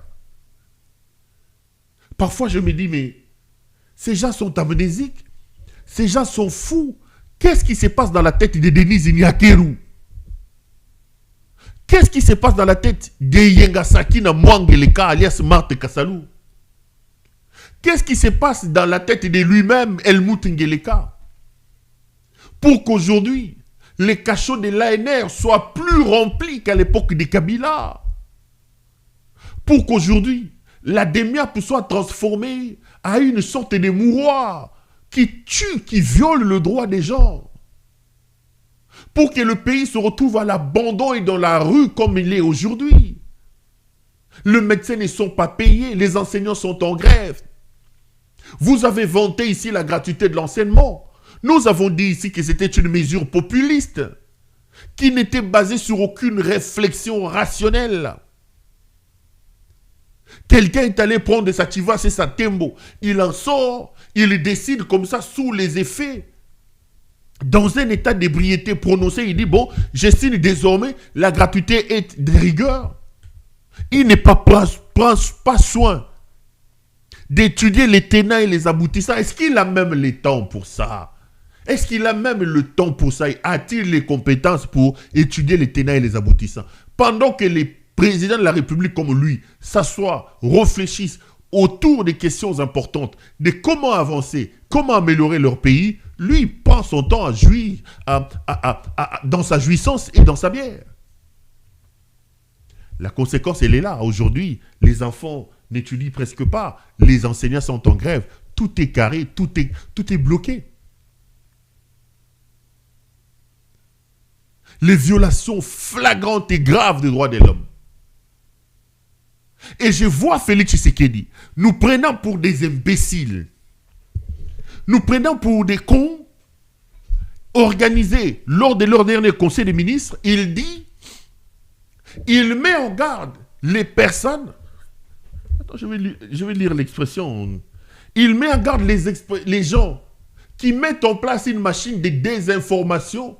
Parfois je me dis, mais ces gens sont amnésiques, ces gens sont fous. Qu'est-ce qui se passe dans la tête de Denise Nyakeru? Qu'est-ce qui se passe dans la tête de Yengasaki na Mwangeleka alias Marthe Kassalou? Qu'est-ce qui se passe dans la tête de lui-même, Helmut Ngeleka, pour qu'aujourd'hui, les cachots de l'ANR soient plus remplis qu'à l'époque de Kabila? Pour qu'aujourd'hui, la DEMIAP soit transformée à une sorte de mouroir qui tue, qui viole le droit des gens? Pour que le pays se retrouve à l'abandon et dans la rue comme il est aujourd'hui? Les médecins ne sont pas payés, les enseignants sont en grève. Vous avez vanté ici la gratuité de l'enseignement. Nous avons dit ici que c'était une mesure populiste qui n'était basée sur aucune réflexion rationnelle. Quelqu'un est allé prendre sa Chivas et sa Tembo. Il en sort, il décide comme ça sous les effets. Dans un état d'ébriété prononcé, il dit, bon, j'estime désormais la gratuité est de rigueur. Il n'est pas soin d'étudier les tenants et les aboutissants. Est-ce qu'il a même le temps pour ça? Est-ce qu'il a même le temps pour ça? A-t-il les compétences pour étudier les tenants et les aboutissants? Pendant que les présidents de la République comme lui s'assoient, réfléchissent autour des questions importantes, de comment avancer, comment améliorer leur pays, lui prend son temps à jouir dans sa jouissance et dans sa bière. La conséquence, elle est là. Aujourd'hui, les enfants n'étudient presque pas. Les enseignants sont en grève. Tout est carré, tout est bloqué. Les violations flagrantes et graves des droits de l'homme. Et je vois Félix Tshisekedi nous prenant pour des imbéciles, nous prenant pour des cons, organisés lors de leur dernier conseil des ministres. Il dit, il met en garde les personnes. Attends, je vais lire l'expression. Il met en garde les gens qui mettent en place une machine de désinformation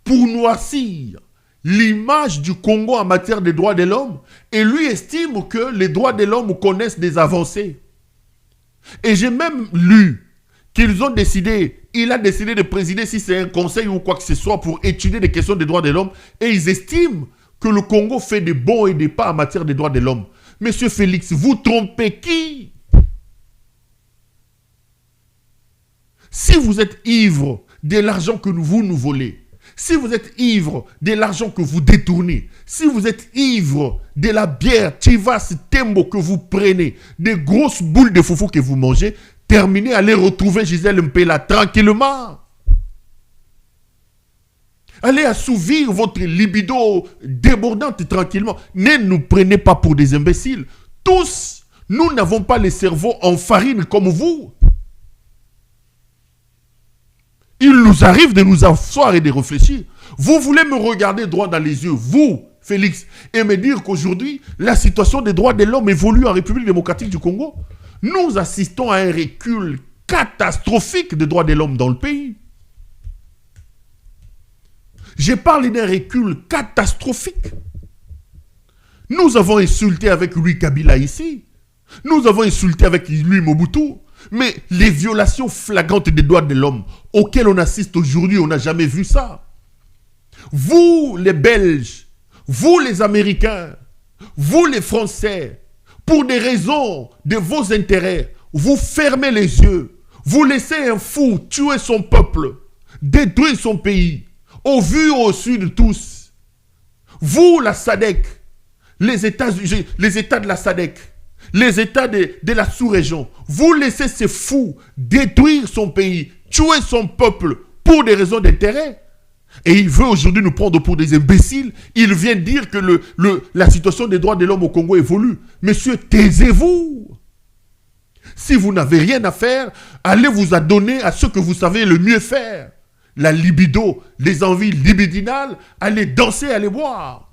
pour noircir l'image du Congo en matière de droits de l'homme, et lui estime que les droits de l'homme connaissent des avancées. Et j'ai même lu qu'ils ont décidé, il a décidé de présider, si c'est un conseil ou quoi que ce soit, pour étudier les questions des droits de l'homme, et ils estiment que le Congo fait des bons et des pas en matière de droits de l'homme. Monsieur Félix, vous trompez qui? Si vous êtes ivre de l'argent que vous nous volez, si vous êtes ivre de l'argent que vous détournez, si vous êtes ivre de la bière Chivas Tembo que vous prenez, des grosses boules de foufou que vous mangez, terminez, allez retrouver Gisèle Mpela tranquillement. Allez assouvir votre libido débordante tranquillement. Ne nous prenez pas pour des imbéciles. Tous, nous n'avons pas les cerveaux en farine comme vous. Il nous arrive de nous asseoir et de réfléchir. Vous voulez me regarder droit dans les yeux, vous, Félix, et me dire qu'aujourd'hui, la situation des droits de l'homme évolue en République démocratique du Congo? Nous assistons à un recul catastrophique des droits de l'homme dans le pays. Je parle d'un recul catastrophique. Nous avons insulté avec lui Kabila ici. Nous avons insulté avec lui Mobutu. Mais les violations flagrantes des droits de l'homme auxquelles on assiste aujourd'hui, on n'a jamais vu ça. Vous, les Belges, vous, les Américains, vous, les Français, pour des raisons de vos intérêts, vous fermez les yeux. Vous laissez un fou tuer son peuple, détruire son pays, au vu et au su de tous. Vous, la SADC, les États de la SADC, les États de la sous-région, vous laissez ces fous détruire son pays, tuer son peuple pour des raisons d'intérêt. Et il veut aujourd'hui nous prendre pour des imbéciles. Il vient dire que la situation des droits de l'homme au Congo évolue. Monsieur, taisez-vous. Si vous n'avez rien à faire, allez vous adonner à ce que vous savez le mieux faire. La libido, les envies libidinales, allez danser, allez boire.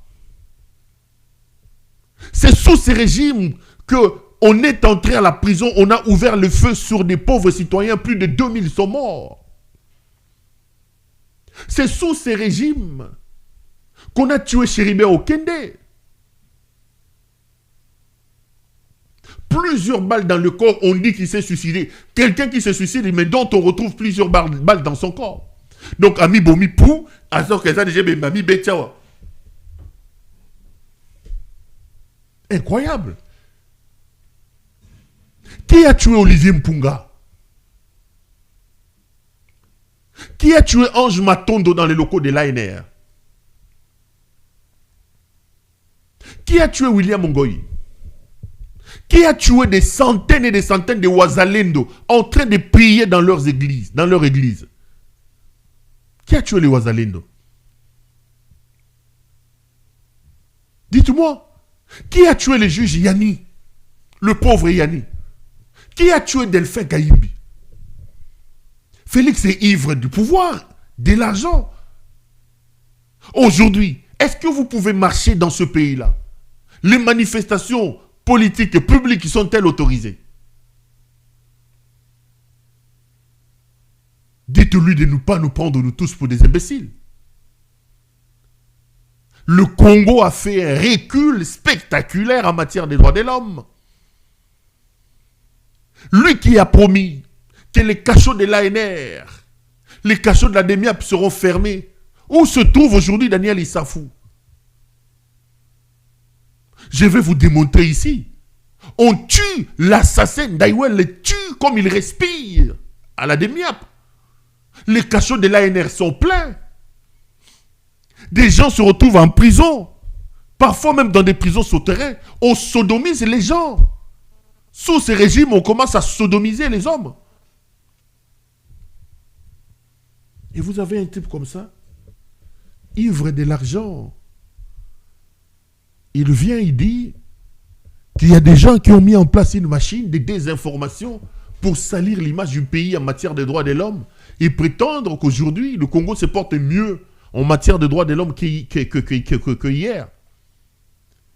C'est sous ces régimes qu'on est entré à la prison, on a ouvert le feu sur des pauvres citoyens, plus de 2000 sont morts. C'est sous ces régimes qu'on a tué Chéribé Okende. Plusieurs balles dans le corps, on dit qu'il s'est suicidé. Quelqu'un qui se suicide, mais dont on retrouve plusieurs balles dans son corps. Donc, Ami Bomi Pou, à ce que ça déjà, Mami Betchawa. Incroyable. Qui a tué Olivier Mpunga? Qui a tué Ange Matondo dans les locaux de l'ANR? Qui a tué William Ngoyi? Qui a tué des centaines et des centaines de Wazalendo en train de prier dans leur église? Qui a tué les Wazalendo? Dites-moi. Qui a tué le juge Yanni? Le pauvre Yanni. Qui a tué Delphin Gaïmbi? Félix est ivre du pouvoir, de l'argent. Aujourd'hui, est-ce que vous pouvez marcher dans ce pays-là? Les manifestations politiques et publiques sont-elles autorisées? Dites-lui de ne pas nous prendre nous tous pour des imbéciles. Le Congo a fait un recul spectaculaire en matière des droits de l'homme. Lui qui a promis que les cachots de l'ANR, les cachots de la DEMIAP seront fermés. Où se trouve aujourd'hui Daniel Issafou? Je vais vous démontrer ici. On tue l'assassin d'Aïwel, le tue comme il respire à la DEMIAP. Les cachots de l'ANR sont pleins. Des gens se retrouvent en prison, parfois même dans des prisons souterraines. On sodomise les gens. Sous ces régimes, on commence à sodomiser les hommes. Et vous avez un type comme ça, ivre de l'argent. Il vient, il dit qu'il y a des gens qui ont mis en place une machine de désinformation pour salir l'image du pays en matière des droits de l'homme et prétendre qu'aujourd'hui, le Congo se porte mieux en matière de droits de l'homme que hier.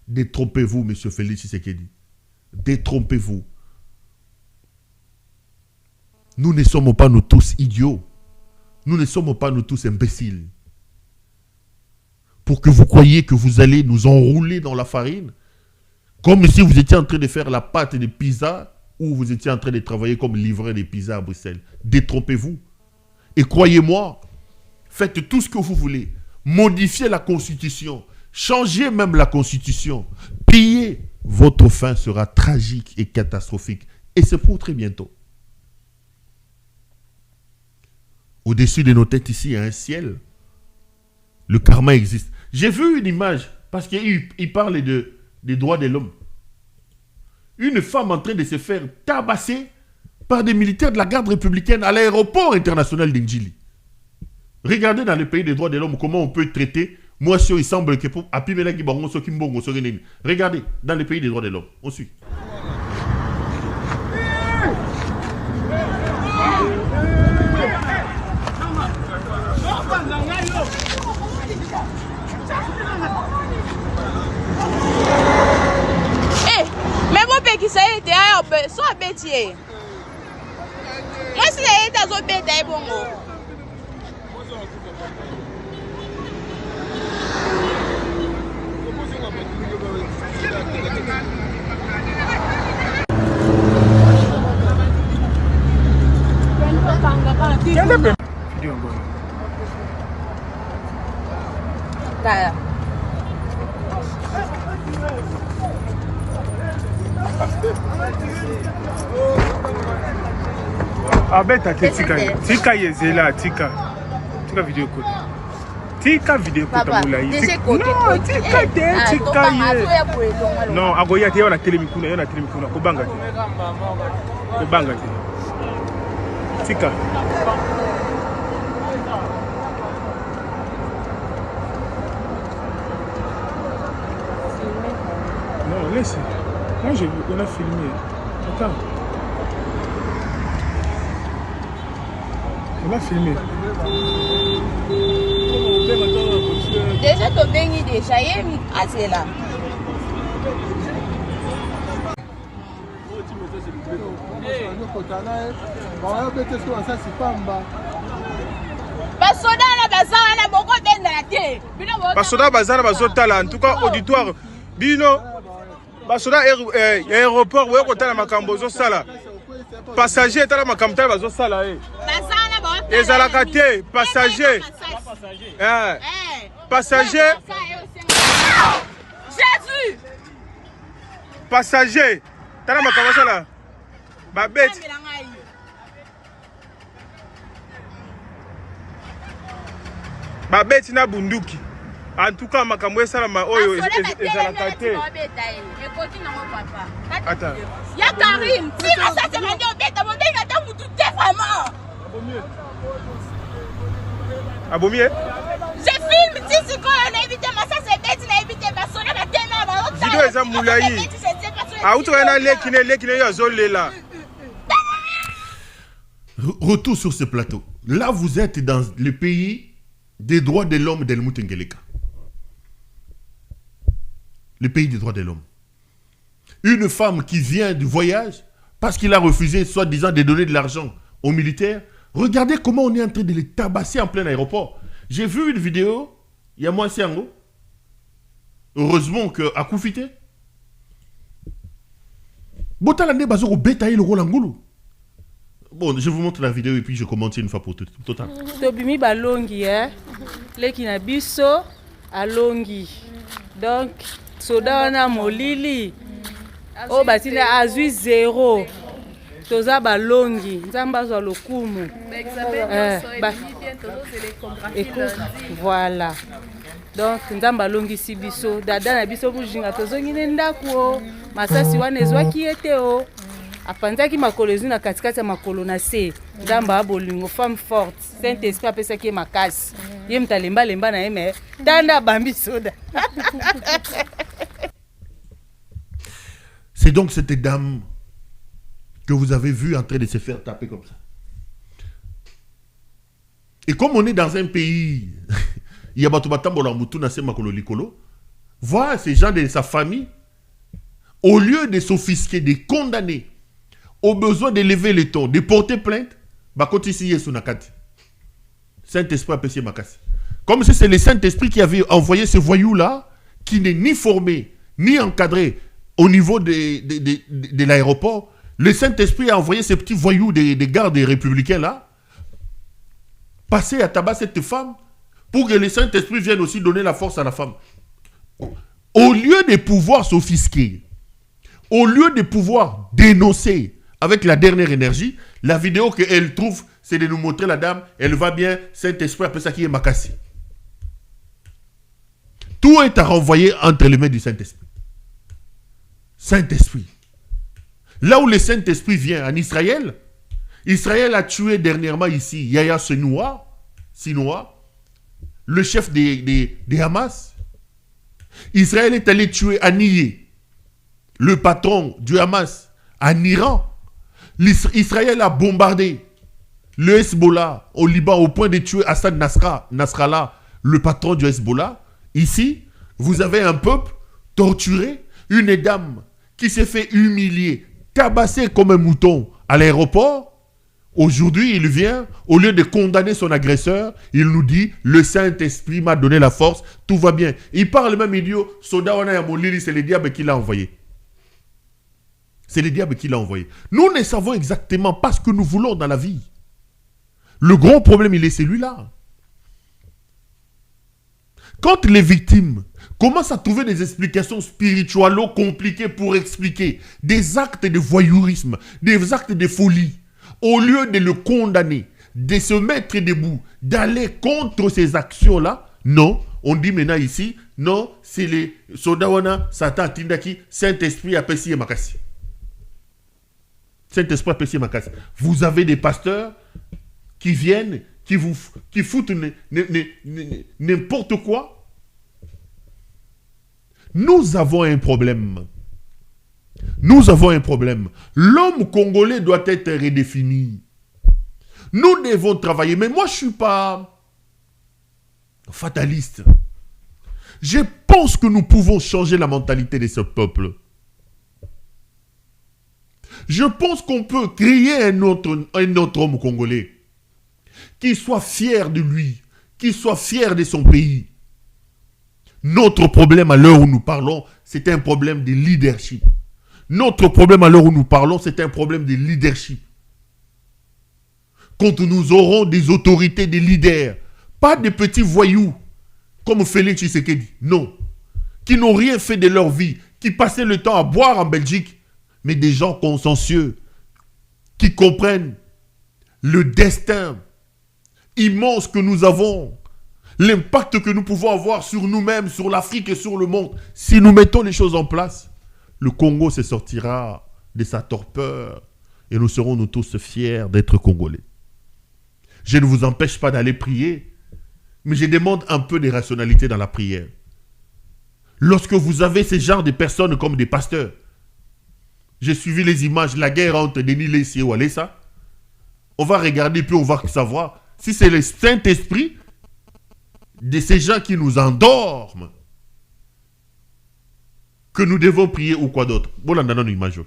Détrompez-vous, M. Félix Tshisekedi. Détrompez-vous. Nous ne sommes pas nous tous idiots. Nous ne sommes pas nous tous imbéciles. Pour que vous croyiez que vous allez nous enrouler dans la farine, comme si vous étiez en train de faire la pâte de pizza ou vous étiez en train de travailler comme livreur de pizza à Bruxelles. Détrompez-vous. Et croyez-moi, faites tout ce que vous voulez. Modifiez la Constitution. Changez même la Constitution. Pillez. Votre fin sera tragique et catastrophique. Et c'est pour très bientôt. Au-dessus de nos têtes ici, il y a un ciel. Le karma existe. J'ai vu une image, parce qu'il parle des droits de l'homme. Une femme en train de se faire tabasser par des militaires de la garde républicaine à l'aéroport international d'Indjili. Regardez dans le pays des droits de l'homme comment on peut traiter. Moi, il semble que pour regardez dans le pays des droits de l'homme. On suit. Qui ça été à soit bêtier. Moi si les états sont bêtés bon. Abeta tika yezela tika vidéo code tika vidéo Papa, kota mulayi. déjà côté. Non, tika te, tika ye. Non, agoya te yona telemikuna, kobanga te. Kobanga te. Tika. Non, laisse. Moi, on a filmé. Attends. On a filmé. Déjà, tu bénis déjà. Ah, c'est là. Basoda bazana bazotala en tout cas auditoire bino basoda aéroport we kotala makambo zo sala passager tala makambo tala bazo sala ezalaka te passager passager Jésus passager tala makambo sala babeti babeti na bunduki en tout cas makambo esalama oyo ezalaka te. Attends. Ya Karim, si na ça c'est mandi obeta mon benga ta mutu te vraiment. Abomier? Je filme si c'est quoi on a évité ma ça c'est bête na évité ma sona ba tena ba ota. Vidéo eza mulayi. Ah uto na lekine yo zolela. Retour sur ce plateau. Là, vous êtes dans le pays des droits de l'homme d'Helmut Ngeleka. Le pays des droits de l'homme. Une femme qui vient du voyage parce qu'il a refusé, soi-disant, de donner de l'argent aux militaires. Regardez comment on est en train de les tabasser en plein aéroport. J'ai vu une vidéo, il y a moins Siango. Heureusement qu'à Koufité. Botalande Bazoro bétaille le Rolangolo. Bon, je vous montre la vidéo et puis je commente une fois pour toutes. Total. Tobimi balongi, leki na biso alongi. Donc, soda wana molili. O batina azui 0. Toza balongi. Nzamba zo lokumu. Voilà. Donc, nzamba longi si biso. Dada na biso bujinga tozongi ndako. Masasi wana ezwaki ete o. Apanzaki makolo ezuna katikati ya makolo na se. Nzamba abolingo femme forte. Saint-Esprit apesaki makasi. Ye mtalemba lemba na yeme. Tanda bambi soda. C'est donc cette dame que vous avez vue en train de se faire taper comme ça. Et comme on est dans un pays, il y a voir ces gens de sa famille, au lieu de s'offusquer, de condamner, au besoin d'élever le ton, de porter plainte, Saint-Esprit a payé Makassi. Comme si c'est le Saint-Esprit qui avait envoyé ce voyou-là, qui n'est ni formé, ni encadré au niveau de l'aéroport. Le Saint-Esprit a envoyé ces petits voyous des gardes républicains-là, passer à tabasser cette femme, pour que le Saint-Esprit vienne aussi donner la force à la femme. Au lieu de pouvoir s'offusquer, au lieu de pouvoir dénoncer avec la dernière énergie, la vidéo qu'elle trouve, c'est de nous montrer la dame, elle va bien, Saint-Esprit, après ça qui est Makassi. Tout est à renvoyer entre les mains du Saint-Esprit. Saint-Esprit. Là où le Saint-Esprit vient, en Israël, Israël a tué dernièrement ici Yahya Sinoa, le chef des Hamas. Israël est allé tuer Haniyeh, le patron du Hamas, en Iran. Israël a bombardé le Hezbollah au Liban au point de tuer Hassan Nasrallah, le patron du Hezbollah. Ici, vous avez un peuple torturé, une dame qui s'est fait humilier, tabasser comme un mouton à l'aéroport. Aujourd'hui, il vient, au lieu de condamner son agresseur, il nous dit, le Saint-Esprit m'a donné la force, tout va bien. Il parle même idiot, Soda Wana Yamolili, c'est le diable qui l'a envoyé. C'est le diable qui l'a envoyé. Nous ne savons exactement pas ce que nous voulons dans la vie. Le grand problème, il est celui-là. Quand les victimes commencent à trouver des explications spirituelles compliquées pour expliquer des actes de voyourisme, des actes de folie, au lieu de le condamner, de se mettre debout, d'aller contre ces actions-là, Non, on dit maintenant ici, non, c'est les soldats, Satan, Tindaki, Saint-Esprit, Apessi et Makassi. Saint-Esprit, Apessi et Makassi. Vous avez des pasteurs qui viennent, qui foutent n'importe quoi. Nous avons un problème. Nous avons un problème. L'homme congolais doit être redéfini. Nous devons travailler. Mais moi, je ne suis pas fataliste. Je pense que nous pouvons changer la mentalité de ce peuple. Je pense qu'on peut créer un autre homme congolais qui soit fier de lui, qui soit fier de son pays. Notre problème à l'heure où nous parlons, c'est un problème de leadership. Notre problème à l'heure où nous parlons, c'est un problème de leadership. Quand nous aurons des autorités, des leaders, pas des petits voyous, comme Félix Tshisekedi, non, qui n'ont rien fait de leur vie, qui passaient le temps à boire en Belgique, mais des gens consciencieux, qui comprennent le destin immense que nous avons, l'impact que nous pouvons avoir sur nous-mêmes, sur l'Afrique et sur le monde. Si nous mettons les choses en place, le Congo se sortira de sa torpeur et nous serons nous tous fiers d'être Congolais. Je ne vous empêche pas d'aller prier, mais je demande un peu de rationalité dans la prière. Lorsque vous avez ce genre de personnes comme des pasteurs, j'ai suivi les images, la guerre entre Denis Lessie et Walesa, on va regarder puis on va savoir si c'est le Saint-Esprit de ces gens qui nous endorment que nous devons prier ou quoi d'autre. Bon, là, on a une image.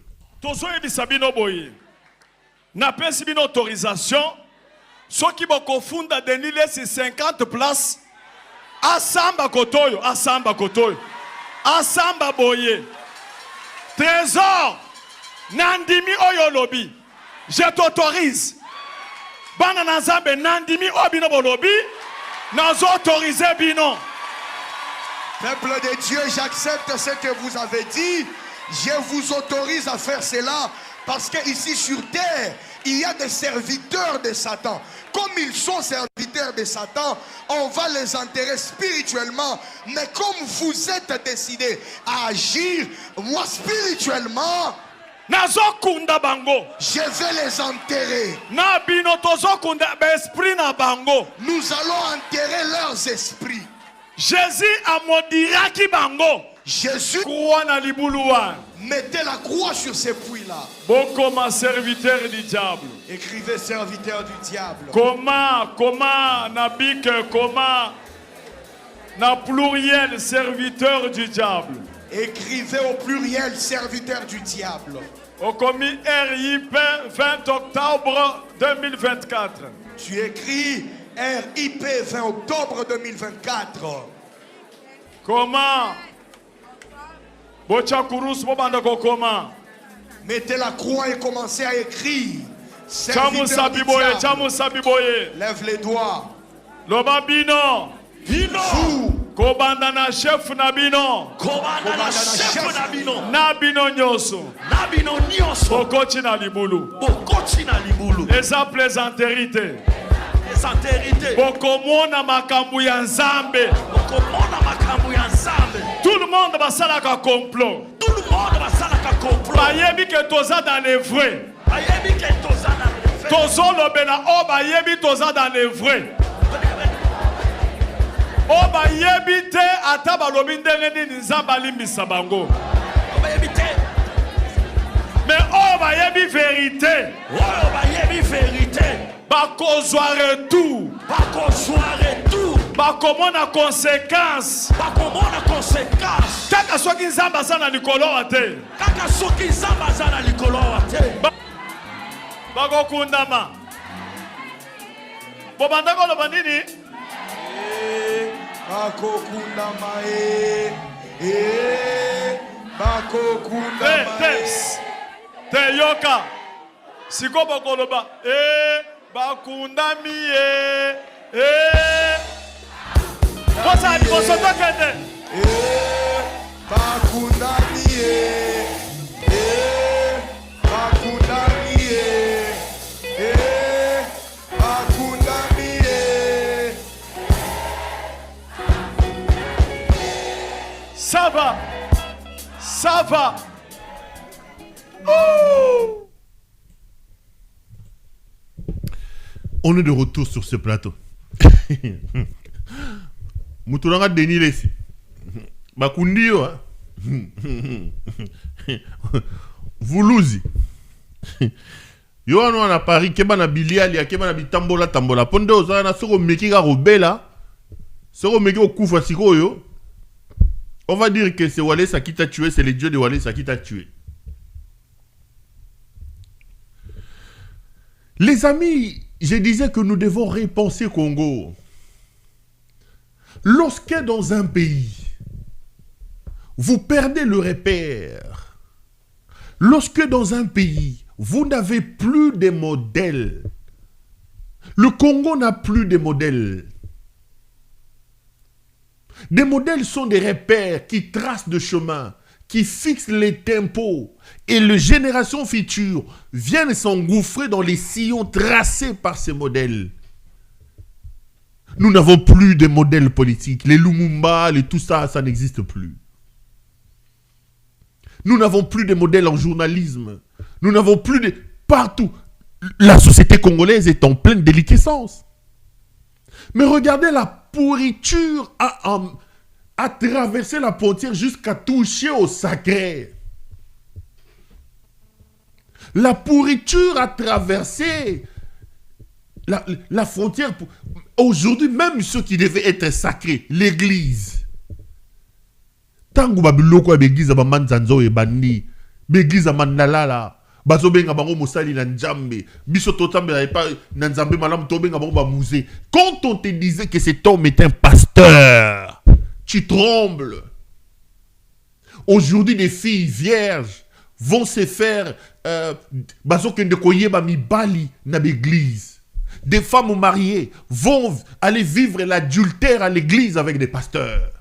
Na pesi bino autorisation, ceux qui vont confondre Denis Lessie 50 places, Asamba Kotoyo, Asamba Kotoyo, Asamba Boye, Trésor, Nandimi Oyolobi, je t'autorise. Bana Nazambe, Nandimi Obino Bolobi, nous autorisé Bino. Peuple de Dieu, j'accepte ce que vous avez dit. Je vous autorise à faire cela parce qu'ici sur terre, il y a des serviteurs de Satan. Comme ils sont serviteurs de Satan, on va les enterrer spirituellement. Mais comme vous êtes décidés à agir, moi spirituellement, je vais les enterrer. Nous allons enterrer leurs esprits. Jésus a maudit bango. Jésus mettez la croix sur ces puits-là. Comment serviteur du diable. Écrivez serviteur du diable. Comment nabik comment na pluriel serviteur du diable. Écrivez au pluriel serviteur du diable. Au commis RIP 20 octobre 2024. Tu écris RIP 20 octobre 2024. Comment? Mettez la croix et commencez à écrire. Lève les doigts. Loba bino. Vous. Kobandana chef nabino. Kobandana chef nabino. Nabino nyoso. Nabino nyoso. Bokoti na libulu. Bokoti na libulu. Eza plaisanterité. Plaisanterité. Bokomona makambu ya nzambe. Bokomona makambu ya nzambe. Tout le monde va salaka complot. Tout le monde va salaka complot. Bayebi que toza dans les vrais. Bayebi que toza dans les vrais. Tozo lobela o bayebi toza dans les vrais. O bayebi te ata balobi ndenge nini nzambe alimbisa bango. Bayebi te. Mais o bayebi vérité. O bayebi vérité. Bakozwa retour. Bakozwa retour. Bakomona conséquence. Bakomona conséquence. Kaka soki nzambe aza na likolo te. Kaka soki nzambe aza na likolo te. Bakokundama. Bobanda koloba nini? Bakokundama bakokundama te yoka. Siko bakoloba bakundami Kosa liboso tokende. Bakundami bakundami bakundami Ça va. Ça va. Oh! On est de retour sur ce plateau. Moutulanga Denis Lessi. Bakundi yo. Voulouzi. Yo ano na Paris keba na biliali keba na bitambola tambola ponde ozana soko meki ka robela. Soko meki okufa sikoyo. On va dire que c'est Walesa qui t'a tué, c'est les dieux de Walesa qui t'a tué. Les amis, je disais que nous devons repenser Congo. Lorsque dans un pays, vous perdez le repère, lorsque dans un pays, vous n'avez plus de modèles, le Congo n'a plus de modèles. Des modèles sont des repères qui tracent de chemin, qui fixent les tempos, et les générations futures viennent s'engouffrer dans les sillons tracés par ces modèles. Nous n'avons plus de modèles politiques. Les Lumumba, tout ça, ça n'existe plus. Nous n'avons plus de modèles en journalisme. Nous n'avons plus de... Partout. La société congolaise est en pleine déliquescence. Mais regardez la pourriture à traverser la frontière jusqu'à toucher au sacré. La pourriture a traversé la frontière. Aujourd'hui, même ceux qui devaient être sacrés, l'église. Tangu babiloko ya l'église ba manzanzo e bandi, l'église mandalala. Bazobenga bango mosali na nzambe. Biso totambe pa na nzambe malam tobenga bango ba musée. Quand on te disait que cet homme est un pasteur, tu trembles. Aujourd'hui, des filles vierges vont se faire bazokende koyeba mibali na l'église. Des femmes mariées vont aller vivre l'adultère à l'église avec des pasteurs.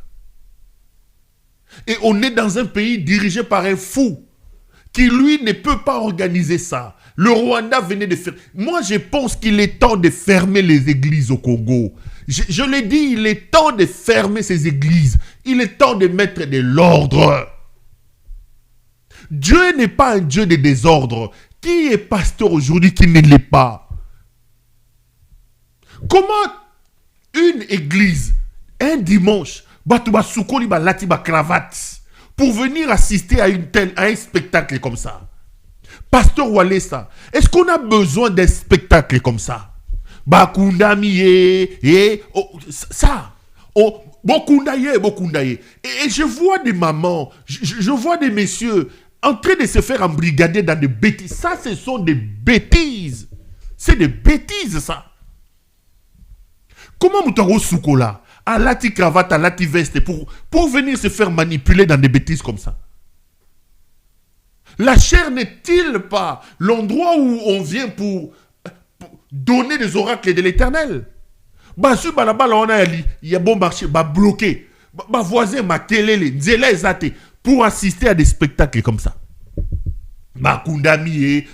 Et on est dans un pays dirigé par un fou qui, lui, ne peut pas organiser ça. Le Rwanda venait de faire... Moi, je pense qu'il est temps de fermer les églises au Congo. Je l'ai dit, il est temps de fermer ces églises. Il est temps de mettre de l'ordre. Dieu n'est pas un Dieu de désordre. Qui est pasteur aujourd'hui qui ne l'est pas? Comment une église, un dimanche, cravate, pour venir assister à un spectacle comme ça? Pasteur Walesa, est-ce qu'on a besoin d'un spectacle comme ça? Ça. Bokundaye. Et je vois des mamans, je vois des messieurs en train de se faire embrigader dans des bêtises. Ça, ce sont des bêtises. C'est des bêtises, ça. Comment Moutaro Soukola, à lati cravate, à lati veste, pour venir se faire manipuler dans des bêtises comme ça? La chair n'est-il pas l'endroit où on vient pour donner des oracles de l'éternel? Basu balabala on a il y a bon marché, bloqué. Voisin ma kelele, nzela ezate pour assister à des spectacles comme ça. Bakundamié,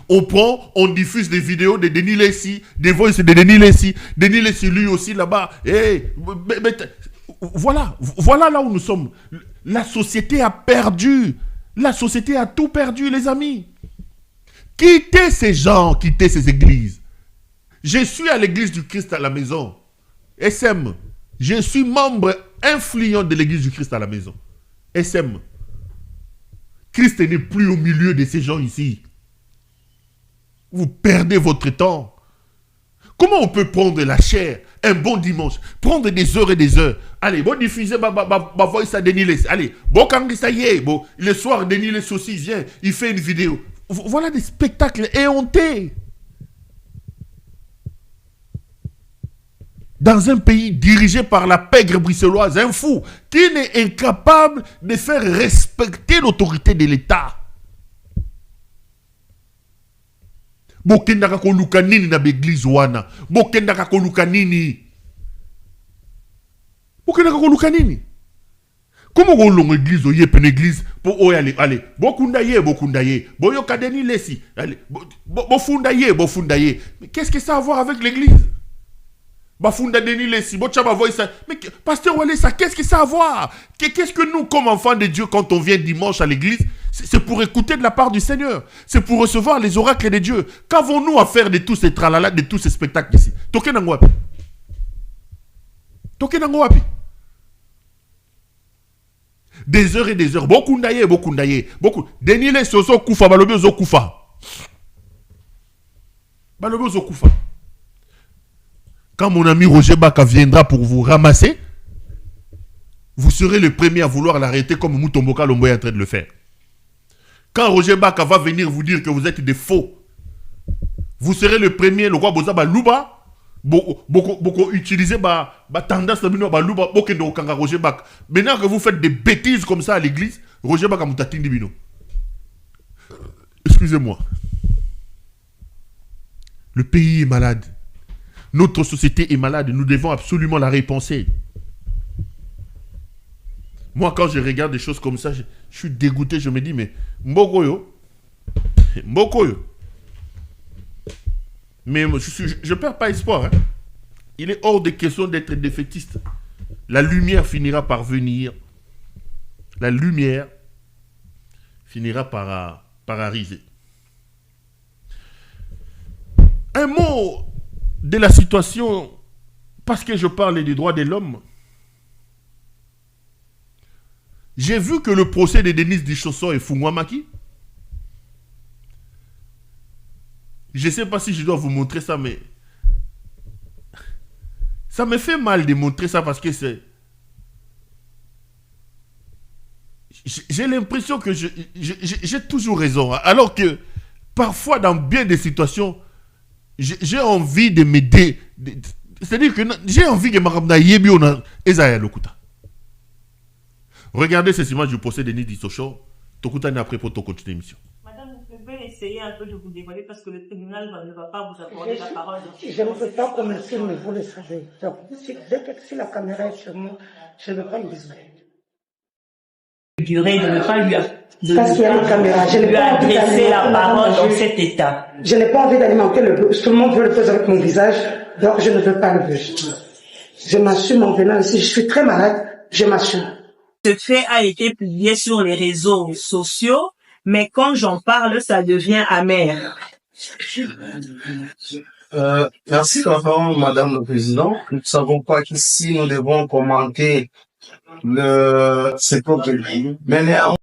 on prend, on diffuse des vidéos de Denis Lessi, des voices de Denis Lessi lui aussi là-bas. Voilà là où nous sommes. La société a perdu. La société a tout perdu, les amis. Quittez ces gens, quittez ces églises. Je suis à l'église du Christ à la maison. SM. Je suis membre influent de l'église du Christ à la maison. SM. Christ n'est plus au milieu de ces gens ici. Vous perdez votre temps. Comment on peut prendre la chair un bon dimanche, prendre des heures et des heures? Allez, bon diffuser voice à Denis Lessi. Allez, bon quand ça y est, bon, le soir Denis Lessi aussi vient, il fait une vidéo. Voilà des spectacles éhontés. Dans un pays dirigé par la pègre bruxelloise, un fou qui est incapable de faire respecter l'autorité de l'État. Bokendaka koluka nini na l'église wana? Bokendaka koluka nini? Comment on l'a église ou yé pen église pour aller bokundaye boyo kadeni lesi allez bofundaye. Mais qu'est-ce que ça a à voir avec l'église? Bafunda Denis Lessi, mais pasteur Walesa, qu'est-ce que ça a à voir? Qu'est-ce que nous, comme enfants de Dieu, quand on vient dimanche à l'église, c'est pour écouter de la part du Seigneur. C'est pour recevoir les oracles de Dieu. Qu'avons-nous à faire de tous ces tralala, de tous ces spectacles ici? Toké Nangwapi. Toké Nangwapi. Des heures et des heures. Beaucoup ndaye. Beaucoup. Denis Lessi, ozo kufa, balobi ozo kufa. Balobi ozo kufa. Quand mon ami Roger Baka viendra pour vous ramasser, vous serez le premier à vouloir l'arrêter comme Moutomboka Lombo est en train de le faire. Quand Roger Baka va venir vous dire que vous êtes des faux, vous serez le premier, le roi Boza Balouba, beaucoup utiliser tendance de Balouba, Roger Baka. Maintenant que vous faites des bêtises comme ça à l'église, Roger Baka Moutatindi Bino. Excusez-moi. Le pays est malade. Notre société est malade, nous devons absolument la repenser. Moi, quand je regarde des choses comme ça, je suis dégoûté, je me dis, mais Mbokoyo. Mais je ne perds pas espoir. Hein. Il est hors de question d'être défaitiste. La lumière finira par venir. La lumière finira par arriver. Un mot de la situation, parce que je parle des droits de l'homme. J'ai vu que le procès de Denis Dichosson et Fungwamaki, je ne sais pas si je dois vous montrer ça, mais ça me fait mal de montrer ça parce que c'est... J'ai l'impression que j'ai toujours raison, alors que parfois dans bien des situations, j'ai envie de m'aider. C'est-à-dire que j'ai envie de m'aider. Regardez ces images du procès de Denis Dichosson. Tokuta n'est après pour continuer l'émission. Madame, vous pouvez essayer un peu de vous dévoiler parce que le tribunal ne va pas vous accorder la parole. Je ne veux pas qu'on me filme, mais vous le savez. Si la caméra est sur moi, je ne veux pas me désoler. Durée de ne pas lui adresser la parole dans cet état. Je n'ai pas envie d'alimenter le buzz. Tout le monde veut le faire avec mon visage, donc je ne veux pas le buzz. Je m'assume en venant ici. Je suis très malade, je m'assume. Ce fait a été publié sur les réseaux sociaux, mais quand j'en parle, ça devient amer. Merci de la parole, Madame le Président. Nous ne savons pas qu'ici nous devons commenter ces problèmes. Mais néanmoins,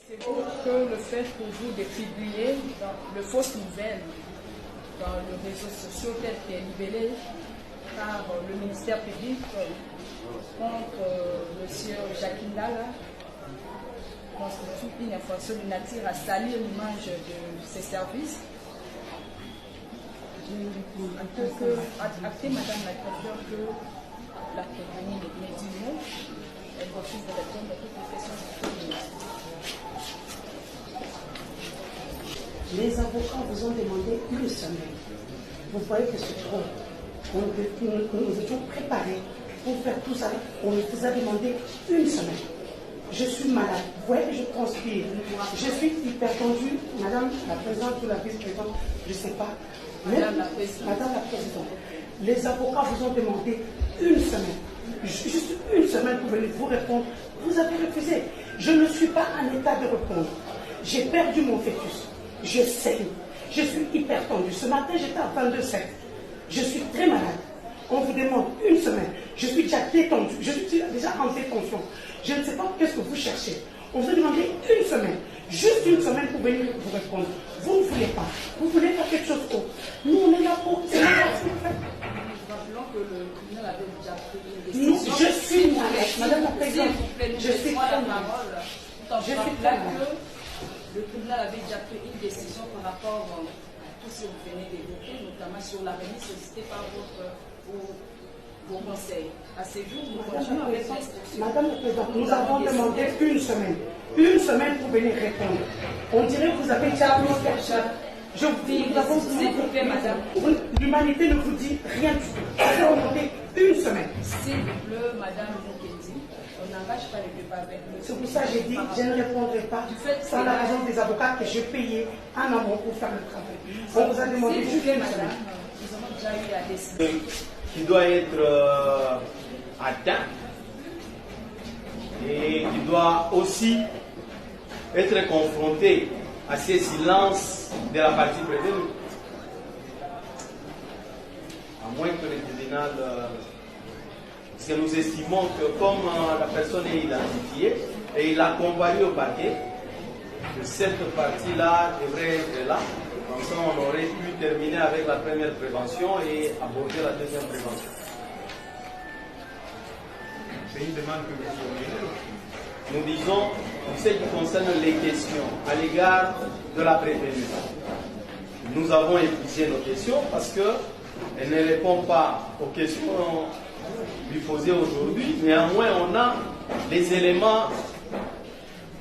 c'est beau que le fait pour vous de publier le fausses nouvelles dans les réseaux sociaux tel que libellé par le ministère public contre M. Jacques Ndala constitue une information de nature à salir l'image de ses services. Je peux acter, Madame la Présidente, que la prévenue n'est dit non. Elle refuse de répondre à toutes les questions du ministre. Les avocats vous ont demandé une semaine. Vous voyez que c'est trop. Nous étions préparés pour faire tout ça. On vous a demandé une semaine. Je suis malade. Vous voyez que je transpire. Je suis hypertendue. Madame la Présidente ou la Vice-Présidente, je ne sais pas. Madame la Présidente, les avocats vous ont demandé une semaine. Juste une semaine pour venir vous répondre. Vous avez refusé. Je ne suis pas en état de répondre. J'ai perdu mon fœtus. Je saigne. Je suis hyper tendue. Ce matin, j'étais à 22,7. Je suis très malade. On vous demande une semaine. Je suis déjà détendue. Je suis déjà en détention. Je ne sais pas qu'est-ce que vous cherchez. On vous a demandé une semaine. Juste une semaine pour venir vous répondre. Vous ne voulez pas. Vous voulez faire quelque chose d'autre. Nous, on est là pour... C'est la Rappelons que le tribunal avait déjà pris une décision. Je suis malade. Madame la Présidente, je suis très malade. Je suis très malade. Le tribunal avait déjà pris une décision par rapport à tout ce que vous venez d'évoquer, notamment sur la remise sollicitée par vos conseils. À ces jours, nous continuons avec l'instruction. Madame la Présidente, nous avons demandé une semaine. Une semaine pour venir répondre. On dirait que vous avez déjà appris quelque chose. Je vous dis, nous avons demandé, madame. L'humanité ne vous dit rien du tout. Nous avons demandé une semaine. S'il vous plaît, madame Moukedi, on n'engage pas le débat avec le... C'est pour ça que j'ai dit, je ne répondrai pas sans la raison des avocats que j'ai payé en amont pour faire le travail. On vous a demandé S'il vous plaît, madame, nous avons déjà eu à décider. Qui doit être atteint et qui doit aussi être confronté à ces silences de la partie prévenue. À moins que le tribunal... parce que nous estimons que comme la personne est identifiée et il a comparu au parquet, que cette partie-là devrait être là. Comme ça, on aurait pu terminer avec la première prévention et aborder la deuxième prévention. C'est une demande que vous formulez. Nous disons, pour ce qui concerne les questions à l'égard de la prévenue, nous avons épuisé nos questions parce qu'elles ne répondent pas aux questions lui posées aujourd'hui. Néanmoins, on a des éléments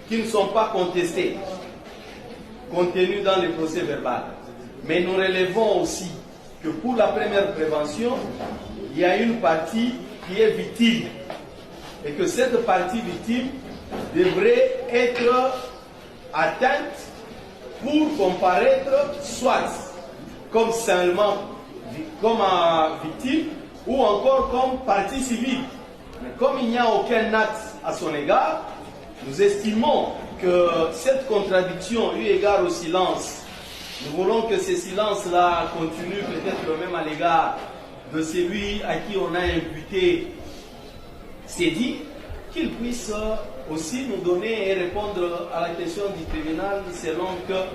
qui ne sont pas contestés, contenus dans le procès verbal. Mais nous relevons aussi que pour la première prévention, il y a une partie qui est victime. Et que cette partie victime devrait être atteinte pour comparaître soit comme seulement comme victime ou encore comme partie civile. Mais comme il n'y a aucun acte à son égard, nous estimons que cette contradiction, eu égard au silence, nous voulons que ce silence-là continue peut-être même à l'égard de celui à qui on a imputé ces dits, qu'il puisse aussi nous donner et répondre à la question du tribunal selon que...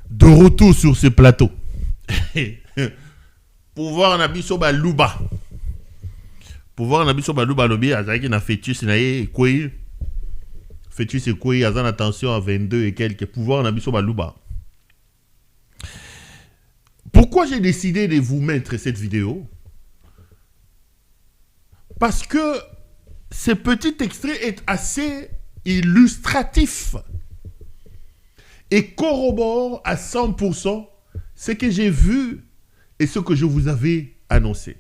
De retour sur ce plateau. Pouvoir nabiso baluba. Pouvoir nabiso baluba lobi azaki na fœtus na ye kwei. Fœtus et kwei azan attention à 22 et quelques. Pouvoir nabiso baluba. Pourquoi j'ai décidé de vous mettre cette vidéo? Parce que ce petit extrait est assez illustratif et corrobore à 100% ce que j'ai vu et ce que je vous avais annoncé.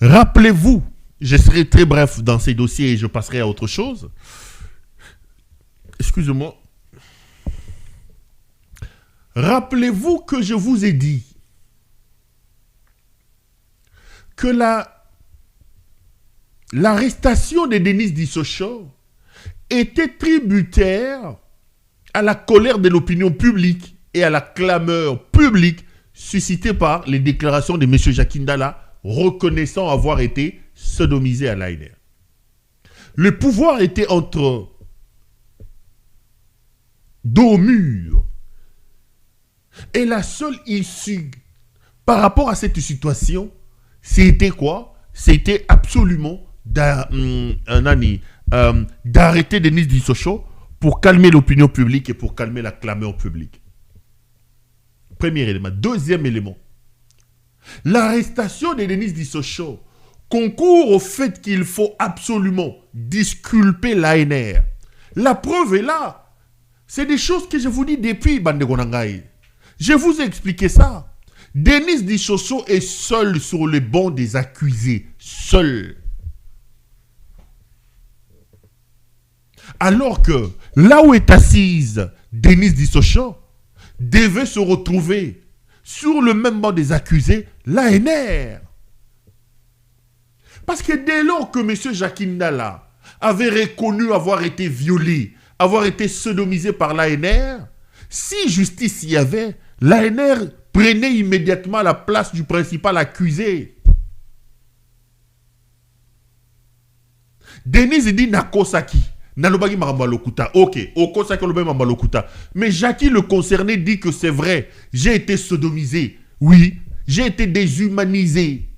Rappelez-vous, je serai très bref dans ces dossiers et je passerai à autre chose. Excusez-moi. Rappelez-vous que je vous ai dit que l'arrestation de Denis Dissosho était tributaire à la colère de l'opinion publique et à la clameur publique suscitée par les déclarations de M. Jacques Ndala reconnaissant avoir été sodomisé à l'ANR. Le pouvoir était entre deux murs. Et la seule issue par rapport à cette situation, c'était quoi? C'était absolument d'arrêter Denis Dissosho pour calmer l'opinion publique et pour calmer la clameur publique. Premier élément. Deuxième élément. L'arrestation de Denis Dissosho concourt au fait qu'il faut absolument disculper l'ANR. La preuve est là. C'est des choses que je vous dis depuis Bandegonangaï. Je vous ai expliqué ça. Denis Dissosho est seul sur le banc des accusés. Seul. Alors que là où est assise Denis Dissosho devait se retrouver sur le même banc des accusés, l'ANR. Parce que dès lors que M. Jacques Ndala avait reconnu avoir été violé, avoir été sodomisé par l'ANR, si justice y avait, l'ANR prenait immédiatement la place du principal accusé. Denis dit Nakosaki. Nalobagi Marambalokuta. Ok, Okosaki Lobé Marambalokuta. Mais Jackie le concerné dit que c'est vrai. J'ai été sodomisé. Oui. J'ai été déshumanisé.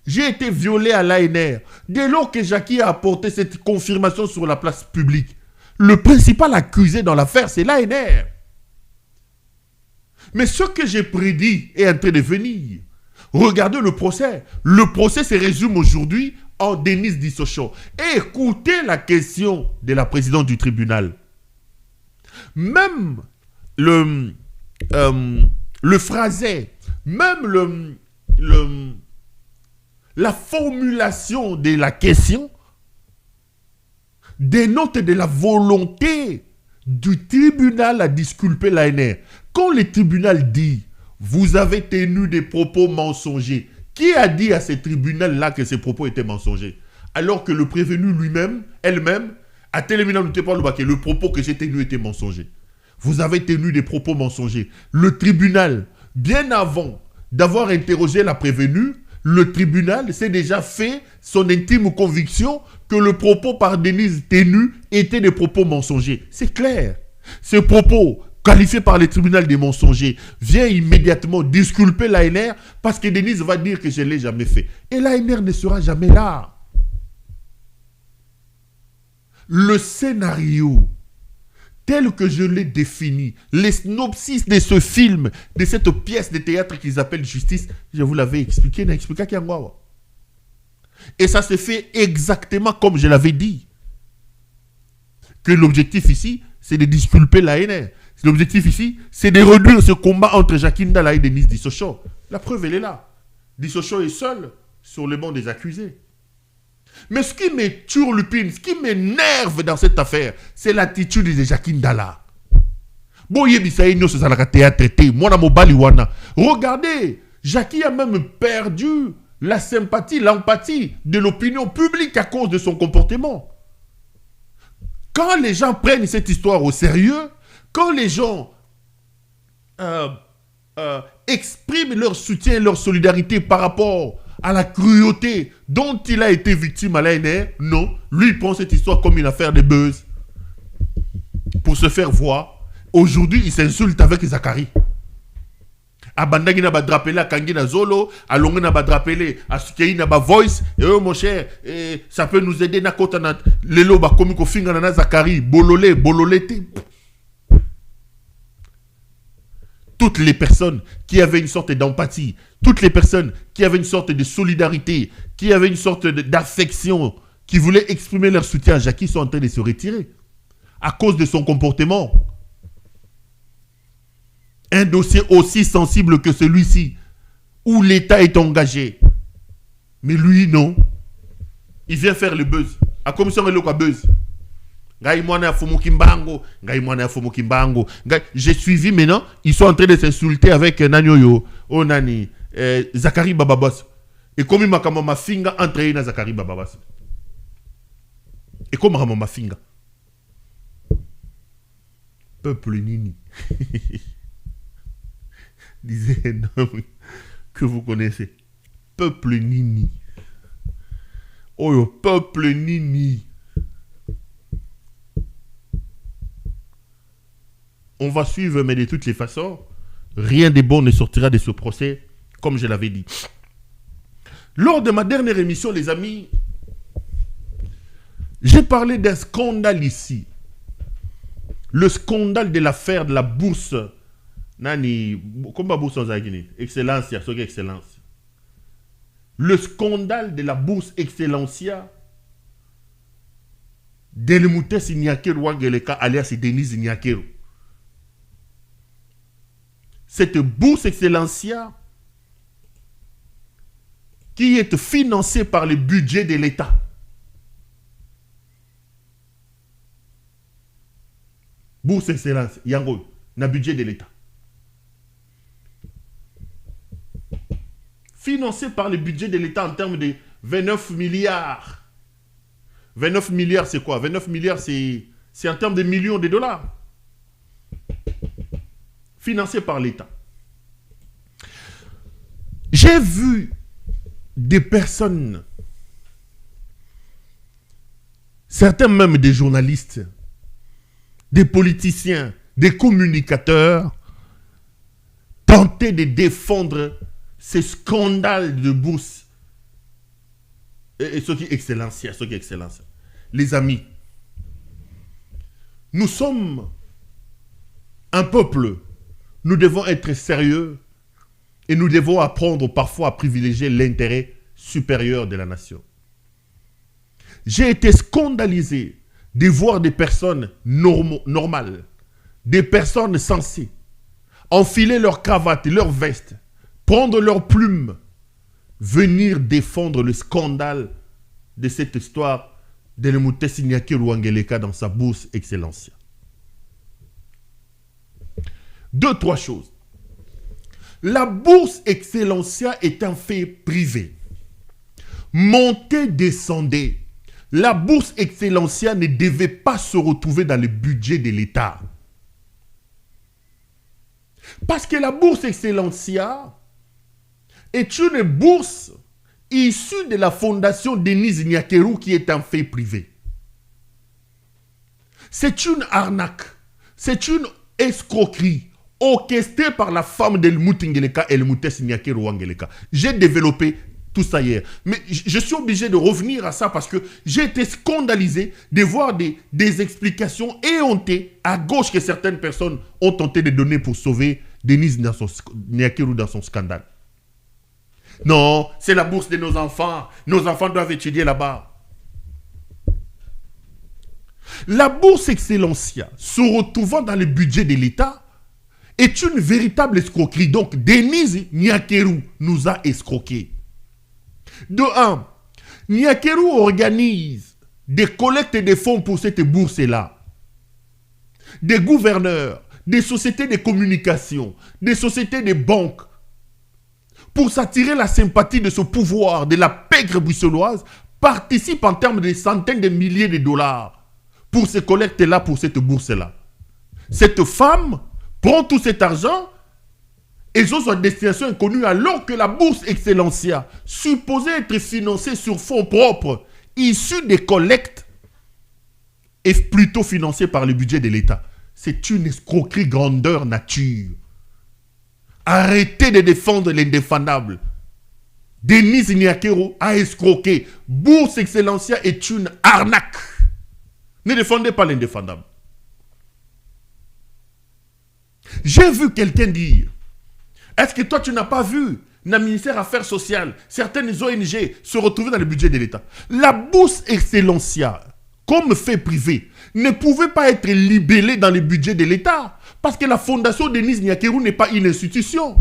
J'ai été violé à l'ANR. Dès lors que Jackie a apporté cette confirmation sur la place publique, le principal accusé dans l'affaire, c'est l'ANR. Mais ce que j'ai prédit est en train de venir. Regardez le procès. Le procès se résume aujourd'hui en Denis Dissosho. Et écoutez la question de la présidente du tribunal. Même le phrasé, même la formulation de la question dénote de la volonté du tribunal à disculper l'ANR. Quand le tribunal dit « vous avez tenu des propos mensongers », qui a dit à ce tribunal-là que ces propos étaient mensongers? Alors que le prévenu lui-même, elle-même, a tellement noté par le bac que le propos que j'ai tenu était mensonger. Vous avez tenu des propos mensongers. Le tribunal, bien avant d'avoir interrogé la prévenue, le tribunal s'est déjà fait son intime conviction que le propos par Denise tenu était des propos mensongers. C'est clair. Ces propos qualifié par le tribunal des mensongers, vient immédiatement disculper l'ANR parce que Denise va dire que je ne l'ai jamais fait. Et l'ANR ne sera jamais là. Le scénario, tel que je l'ai défini, les synopsis de ce film, de cette pièce de théâtre qu'ils appellent Justice, je vous l'avais expliqué, et ça se fait exactement comme je l'avais dit. Que l'objectif ici, c'est de disculper l'ANR. L'objectif ici, c'est de réduire ce combat entre Jacqueline Dala et Denise Dissocho. La preuve, elle est là. Dissocho est seul sur le banc des accusés. Mais ce qui me turlupine, ce qui m'énerve dans cette affaire, c'est l'attitude de Jacqueline Dala. Regardez, Jackie a même perdu la sympathie, l'empathie de l'opinion publique à cause de son comportement. Quand les gens prennent cette histoire au sérieux, quand les gens expriment leur soutien et leur solidarité par rapport à la cruauté dont il a été victime à l'ANR, non, lui il prend cette histoire comme une affaire de buzz pour se faire voir. Aujourd'hui, il s'insulte avec Zachary. Abandagi na ba drapelé à Kangi na Zolo, à Longue na ba drapelé à Sukei na ba voice, et mon cher, ça peut nous aider na kota na lelo ba komiko finga na Zachary, bololé te. Toutes les personnes qui avaient une sorte d'empathie, toutes les personnes qui avaient une sorte de solidarité, qui avaient une sorte d'affection, qui voulaient exprimer leur soutien à Jackie sont en train de se retirer à cause de son comportement. Un dossier aussi sensible que celui-ci, où l'État est engagé. Mais lui, non. Il vient faire le buzz. À commission de l'Oka buzz. J'ai suivi maintenant, ils sont en train de s'insulter avec Nanyoyo, Onani, Zachary Bababas. Et comme il m'a ma finga entraîné dans Zachary Bababas. Et comme il ma finga. Peuple Nini. Disait un homme que vous connaissez. Peuple Nini. Oh, peuple Nini. On va suivre, mais de toutes les façons, rien de bon ne sortira de ce procès, comme je l'avais dit. Lors de ma dernière émission, les amis, j'ai parlé d'un scandale ici. Le scandale de l'affaire de la bourse. Nani, comment bourse en Zagini? Excellence, excellence. Le scandale de la bourse Excellencia. Delimute Signakeru Wangeleka, alias Denise Signakeru. Cette bourse Excellencia qui est financée par le budget de l'État. Bourse Excellence, Yango, na budget de l'État. Financée par le budget de l'État en termes de 29 milliards. 29 milliards, c'est quoi? 29 milliards, c'est en termes de millions de dollars. Financé par l'État. J'ai vu des personnes, certains même des journalistes, des politiciens, des communicateurs, tenter de défendre ces scandales de bourse. Et ce qui est excellence, ce qui est excellence. Les amis, nous sommes un peuple. Nous devons être sérieux et nous devons apprendre parfois à privilégier l'intérêt supérieur de la nation. J'ai été scandalisé de voir des personnes normales, des personnes sensées, enfiler leur cravate et leur veste, prendre leurs plumes, venir défendre le scandale de cette histoire de Lemutesi Nyakeru Wangeleka dans sa bourse Excellencia. 2-3 choses. La bourse Excellencia est un fait privé. Montez, descendez. La bourse Excellencia ne devait pas se retrouver dans le budget de l'État. Parce que la bourse Excellencia est une bourse issue de la fondation Denise Nyakeru qui est un fait privé. C'est une arnaque. C'est une escroquerie orchestrée par la femme d'Helmut Ngeleka, Helmutesi Nyakeru Wangeleka. J'ai développé tout ça hier. Mais je suis obligé de revenir à ça parce que j'ai été scandalisé de voir des explications éhontées à gauche que certaines personnes ont tenté de donner pour sauver Denise Nyakeru dans son scandale. Non, c'est la bourse de nos enfants. Nos enfants doivent étudier là-bas. La bourse Excellencia, se retrouvant dans le budget de l'État, est une véritable escroquerie. Donc, Denise Nyakeru nous a escroqués. De 1, Nyakeru organise des collectes de fonds pour cette bourse-là. Des gouverneurs, des sociétés de communication, des sociétés de banques, pour s'attirer la sympathie de ce pouvoir, de la pègre bruxelloise, participent en termes de centaines de milliers de dollars pour ces collectes-là, pour cette bourse-là. Cette femme prend tout cet argent et sont à destination inconnue, alors que la bourse Excellencia, supposée être financée sur fonds propres, issus des collectes, est plutôt financée par le budget de l'État. C'est une escroquerie grandeur nature. Arrêtez de défendre l'indéfendable. Denise Nyakeru a escroqué. Bourse Excellencia est une arnaque. Ne défendez pas l'indéfendable. J'ai vu quelqu'un dire, est-ce que toi tu n'as pas vu le ministère des Affaires sociales, certaines ONG se retrouver dans le budget de l'État? La bourse Excellencia, comme fait privé, ne pouvait pas être libellée dans le budget de l'État parce que la fondation Denise Nyakeru n'est pas une institution.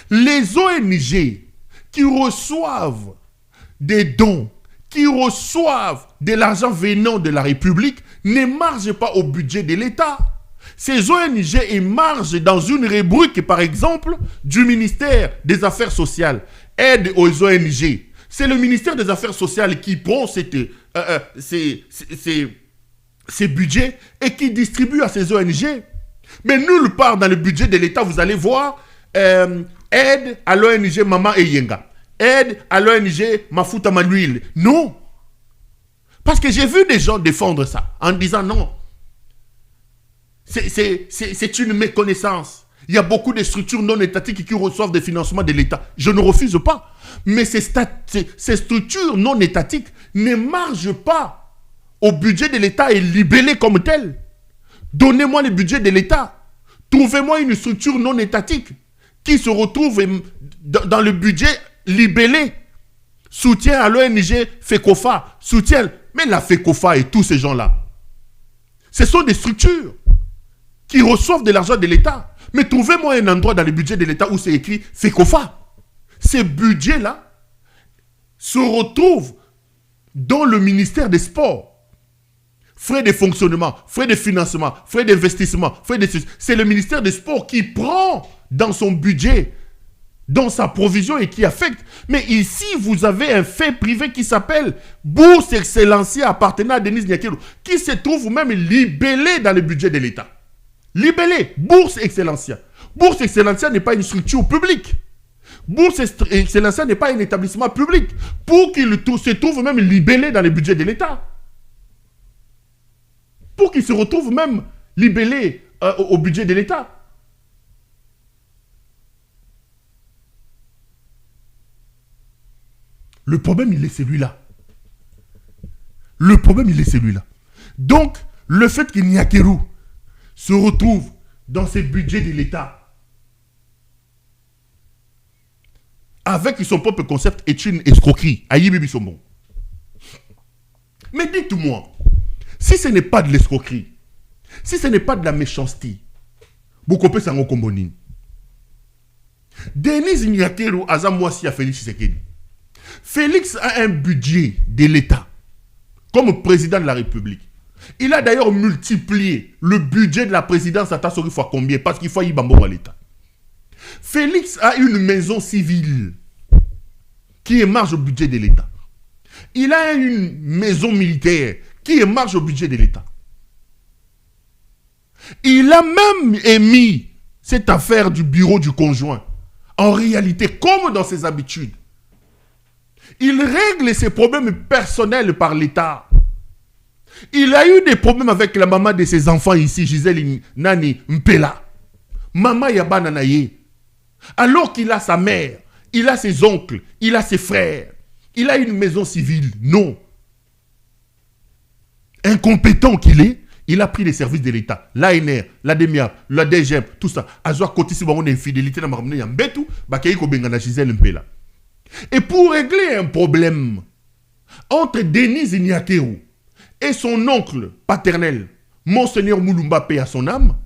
Les ONG qui reçoivent des dons, qui reçoivent de l'argent venant de la République, ne margent pas au budget de l'État. Ces ONG émargent dans une rubrique, par exemple, du ministère des Affaires sociales, aide aux ONG. C'est le ministère des Affaires sociales qui prend ces budgets et qui distribue à ces ONG. Mais nulle part dans le budget de l'État, vous allez voir aide à l'ONG Mama Eyenga, aide à l'ONG Mafuta Manuil. Non. Parce que j'ai vu des gens défendre ça en disant non. C'est une méconnaissance. Il y a beaucoup de structures non étatiques qui reçoivent des financements de l'État. Je ne refuse pas. Mais ces structures non étatiques ne margent pas au budget de l'État et libellées comme tel. Donnez-moi le budget de l'État. Trouvez-moi une structure non étatique qui se retrouve dans le budget libellé. Soutien à l'ONG FECOFA. Soutien. Mais la FECOFA et tous ces gens-là, ce sont des structures qui reçoivent de l'argent de l'État. Mais trouvez-moi un endroit dans le budget de l'État où c'est écrit FECOFA. Ces budgets-là se retrouvent dans le ministère des Sports. Frais de fonctionnement, frais de financement, frais d'investissement, c'est le ministère des Sports qui prend dans son budget, dans sa provision et qui affecte. Mais ici, vous avez un fait privé qui s'appelle Bourse Excellencia appartenant à Denise Nyakeru, qui se trouve même libellé dans le budget de l'État. Libellé, Bourse Excellencia. Bourse Excellencia n'est pas une structure publique. Bourse Excellencia n'est pas un établissement public. Pour qu'il se trouve même libellé dans le budget de l'État. Pour qu'il se retrouve même libellé au budget de l'État. Le problème, il est celui-là. Le problème, il est celui-là. Donc, le fait qu'il n'y a Nyakeru se retrouve dans ces budgets de l'État avec son propre concept est une escroquerie. Aïe Sombon. Mais dites-moi, si ce n'est pas de l'escroquerie, si ce n'est pas de la méchanceté, vous comprenez ça en combonine. Denis Nyakeru aza mwasi à Félix Tshisekedi. Félix a un budget de l'État comme président de la République. Il a d'ailleurs multiplié le budget de la présidence à Tassori fois combien parce qu'il faut y bambo à l'État. Félix a une maison civile qui émarge au budget de l'État. Il a une maison militaire qui émarge au budget de l'État. Il a même émis cette affaire du bureau du conjoint. En réalité, comme dans ses habitudes, il règle ses problèmes personnels par l'État. Il a eu des problèmes avec la maman de ses enfants ici, Gisèle Nani Mpela. Maman Yabana Naye. Alors qu'il a sa mère, il a ses oncles, il a ses frères, il a une maison civile. Non. Incompétent qu'il est, il a pris les services de l'État. L'ANR, la DEMIA, la DGM, tout ça. Azoa côté si on infidélité dans ma yambetu, bakayiko bengana Gisèle Mpela. Et pour régler un problème entre Denis Nyakeru et son oncle paternel, Monseigneur Mulumba paix à son âme,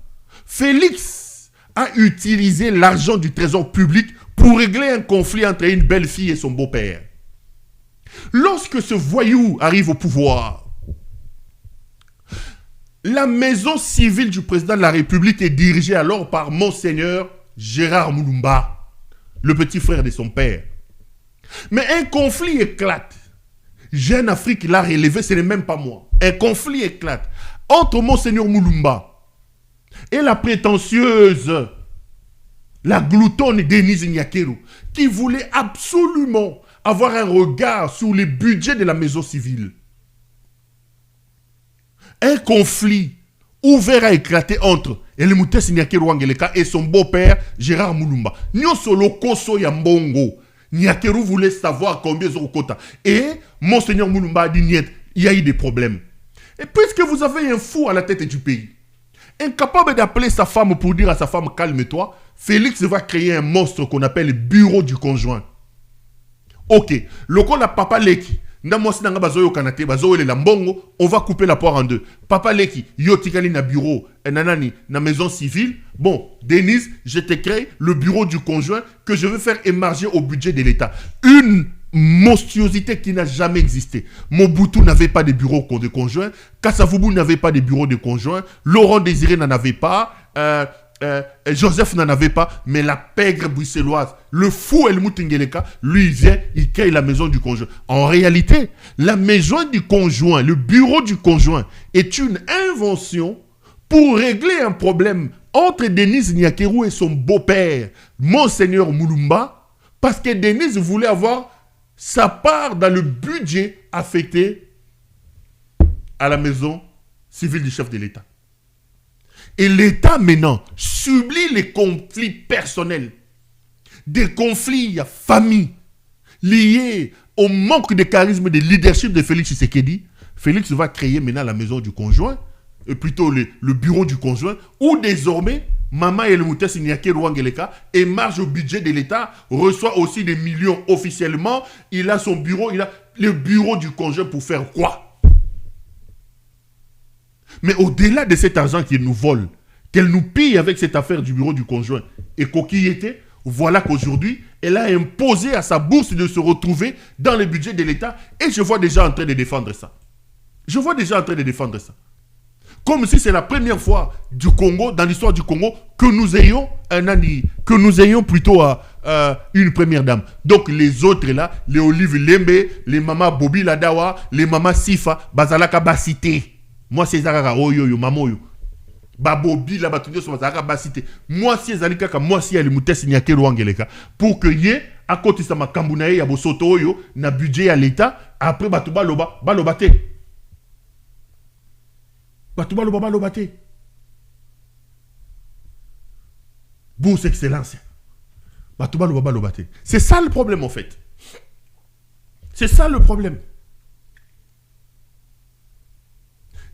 Félix a utilisé l'argent du trésor public pour régler un conflit entre une belle-fille et son beau-père. Lorsque ce voyou arrive au pouvoir, la maison civile du président de la République est dirigée alors par Monseigneur Gérard Mulumba, le petit frère de son père. Mais un conflit éclate. Jeune Afrique l'a relevé, ce n'est même pas moi. Un conflit éclate entre Monseigneur Mulumba et la prétentieuse, la gloutonne Denise Nyakeru, qui voulait absolument avoir un regard sur les budgets de la maison civile. Un conflit ouvert à éclater entre Elemoutes Nyakeru Wangeleka et son beau-père Gérard Mulumba. Nyoso lokoso ya mbongo. Nyakeru voulait savoir combien ils ont au quota. Et Monseigneur Mulumba a dit niet, il y a eu des problèmes. Et puisque vous avez un fou à la tête du pays, incapable d'appeler sa femme pour dire à sa femme calme-toi, Félix va créer un monstre qu'on appelle le bureau du conjoint. Ok, le con la papa Leki, on va couper la poire en deux. Papa Leki, yotikali na bureau, nanani, na maison civile. Bon, Denise, je te crée le bureau du conjoint que je veux faire émarger au budget de l'État. Une monstruosité qui n'a jamais existé. Mobutu n'avait pas de bureau de conjoint. Kassavubu n'avait pas de bureau de conjoint. Laurent Désiré n'en avait pas. Joseph n'en avait pas, mais la pègre bruxelloise, le fou Helmut Ngeleka, lui il vient, il crée la maison du conjoint. En réalité, la maison du conjoint, le bureau du conjoint est une invention pour régler un problème entre Denise Nyakeru et son beau-père, Monseigneur Mulumba, parce que Denise voulait avoir sa part dans le budget affecté à la maison civile du chef de l'État. Et l'État, maintenant, subit les conflits personnels. Des conflits à famille liés au manque de charisme et de leadership de Félix Tshisekedi. Félix va créer maintenant la maison du conjoint, et plutôt le bureau du conjoint, où désormais, Maman Elemoutes Nyakeru Wangeleka émarge au budget de l'État, reçoit aussi des millions officiellement. Il a son bureau, il a le bureau du conjoint pour faire quoi? Mais au-delà de cet argent qu'il nous vole, qu'elle nous pille avec cette affaire du bureau du conjoint et coquilleté, voilà qu'aujourd'hui, elle a imposé à sa bourse de se retrouver dans le budget de l'État et je vois déjà en train de défendre ça. Je vois déjà en train de défendre ça. Comme si c'est la première fois du Congo, dans l'histoire du Congo, que nous ayons plutôt une première dame. Donc les autres là, les Olive Lembe, les mamas Bobby Ladawa, les mamas Sifa, Bazalaka Basité. Moi, c'est Zara Oyo, Mamoyo. Babobi, la batudio, c'est Zara Basité. Moi, c'est Zalika, moi, c'est Elemoutes Nyakeru Wangeleka. Pour que yé, à côté de ma Kambounaye, Yabo Soto Oyo, na budget à l'État, après, Batouba Loba, Balobate. Batouba Loba, Balobate. Bourse Excellence. Batouba Loba, Balobate. C'est ça le problème, en fait. C'est ça le problème.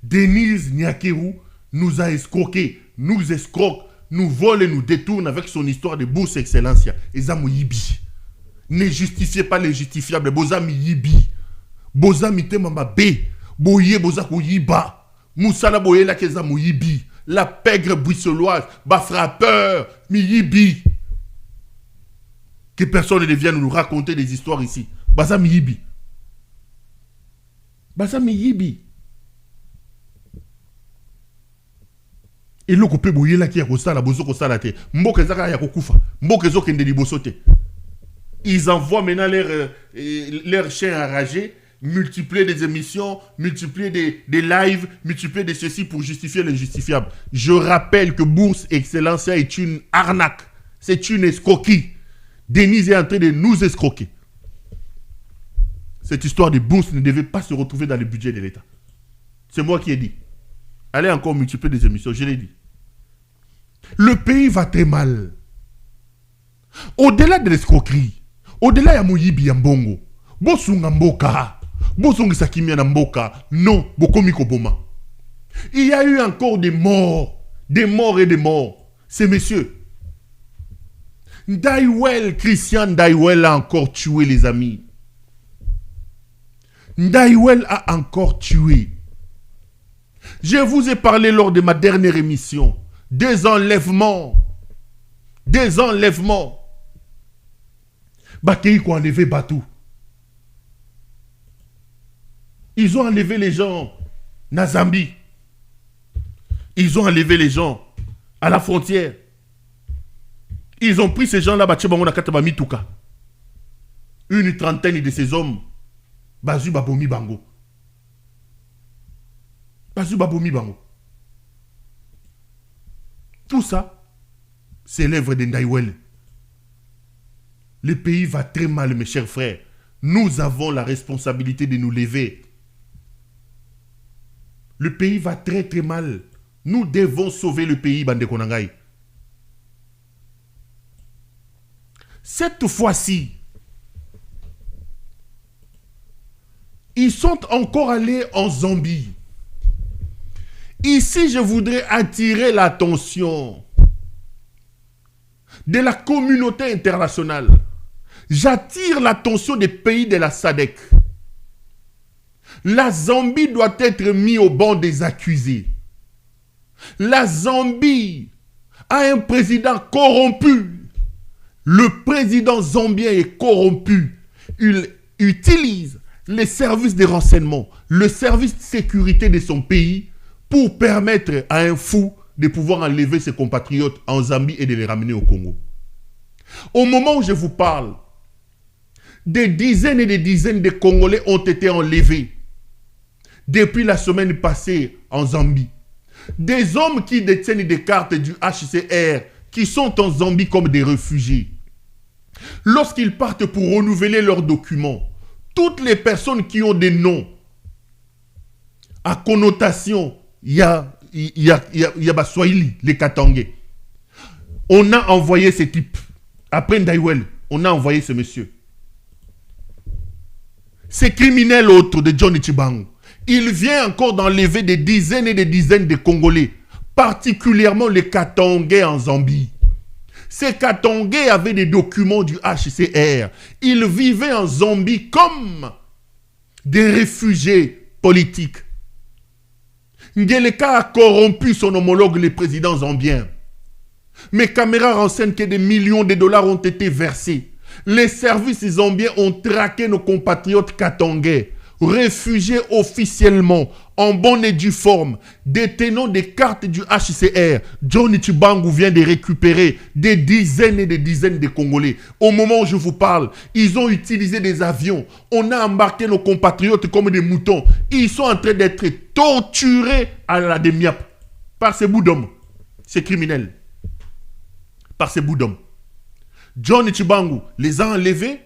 Denise Nyakeru nous a escroqués, nous escroque, nous vole et nous détourne avec son histoire de bourse excellence. Ezamu yibi. Ne justifiez pas les justifiables. Bozami yibi. Bozami te mama be. Boye bozaku yiba. Moussala boye la kezamu yibi. La pègre bruxelloise, ba frappeur, mi yibi. Que personne ne vienne nous raconter des histoires ici. Baza miyibi. Baza miyibi. Et le coupé boye là qui a kosa la bozo kosa la te. Mboke zaka ya kokufa. Mboke zo kende liboso te. Ils envoient maintenant leurs chiens enragés, multiplier des émissions, multiplier des lives, multiplier des ceci pour justifier l'injustifiable. Je rappelle que Bourse Excellencia est une arnaque. C'est une escroquerie. Denise est en train de nous escroquer. Cette histoire de bourse ne devait pas se retrouver dans le budget de l'État. C'est moi qui ai dit. Allez encore multiplier des émissions, je l'ai dit. Le pays va très mal. Au-delà de l'escroquerie, au-delà ya moyibi ya mbongo, bosunga mboka, bosungisa kimia na mboka, non, bokomi koboma. Il y a eu encore des morts et des morts. Ces messieurs. Ndaiwel, Christian Ndaiwel a encore tué les amis. Ndaiwel a encore tué. Je vous ai parlé lors de ma dernière émission des enlèvements. Des enlèvements. Bakei qui ont enlevé Batou. Ils ont enlevé les gens na Zambie. Ils ont enlevé les gens à la frontière. Ils ont pris ces gens-là, une trentaine de ces hommes. Bazu Babomi Bango. Bazu Babomi Bango. Tout ça, c'est l'œuvre de Ndaiwel. Le pays va très mal, mes chers frères. Nous avons la responsabilité de nous lever. Le pays va très très mal. Nous devons sauver le pays, Bande Konangai. Cette fois-ci, ils sont encore allés en Zambie. Ici, je voudrais attirer l'attention de la communauté internationale. J'attire l'attention des pays de la SADC. La Zambie doit être mise au banc des accusés. La Zambie a un président corrompu. Le président zambien est corrompu. Il utilise les services de renseignement, le service de sécurité de son pays pour permettre à un fou de pouvoir enlever ses compatriotes en Zambie et de les ramener au Congo. Au moment où je vous parle, des dizaines et des dizaines de Congolais ont été enlevés depuis la semaine passée en Zambie. Des hommes qui détiennent des cartes du HCR qui sont en Zambie comme des réfugiés. Lorsqu'ils partent pour renouveler leurs documents, toutes les personnes qui ont des noms à connotation, il y a Baswahili, les Katangais. On a envoyé ces types. Après Ndaiwel, on a envoyé ce monsieur. Ces criminels autres de John Ichibangu, il vient encore d'enlever des dizaines et des dizaines de Congolais, particulièrement les Katangais en Zambie. Ces Katangais avaient des documents du HCR. Ils vivaient en Zambie comme des réfugiés politiques. Ngeleka a corrompu son homologue, le président zambien. Mes caméras renseignent que des millions de dollars ont été versés. Les services zambiens ont traqué nos compatriotes katangais, réfugiés officiellement, en bonne et due forme, détenant des cartes du HCR. John Ichibangu vient de récupérer des dizaines et des dizaines de Congolais. Au moment où je vous parle, ils ont utilisé des avions. On a embarqué nos compatriotes comme des moutons. Ils sont en train d'être torturés à la demiap par ces bouts d'hommes. Ces criminels. Par ces bouts d'hommes. John Ichibangu les a enlevés.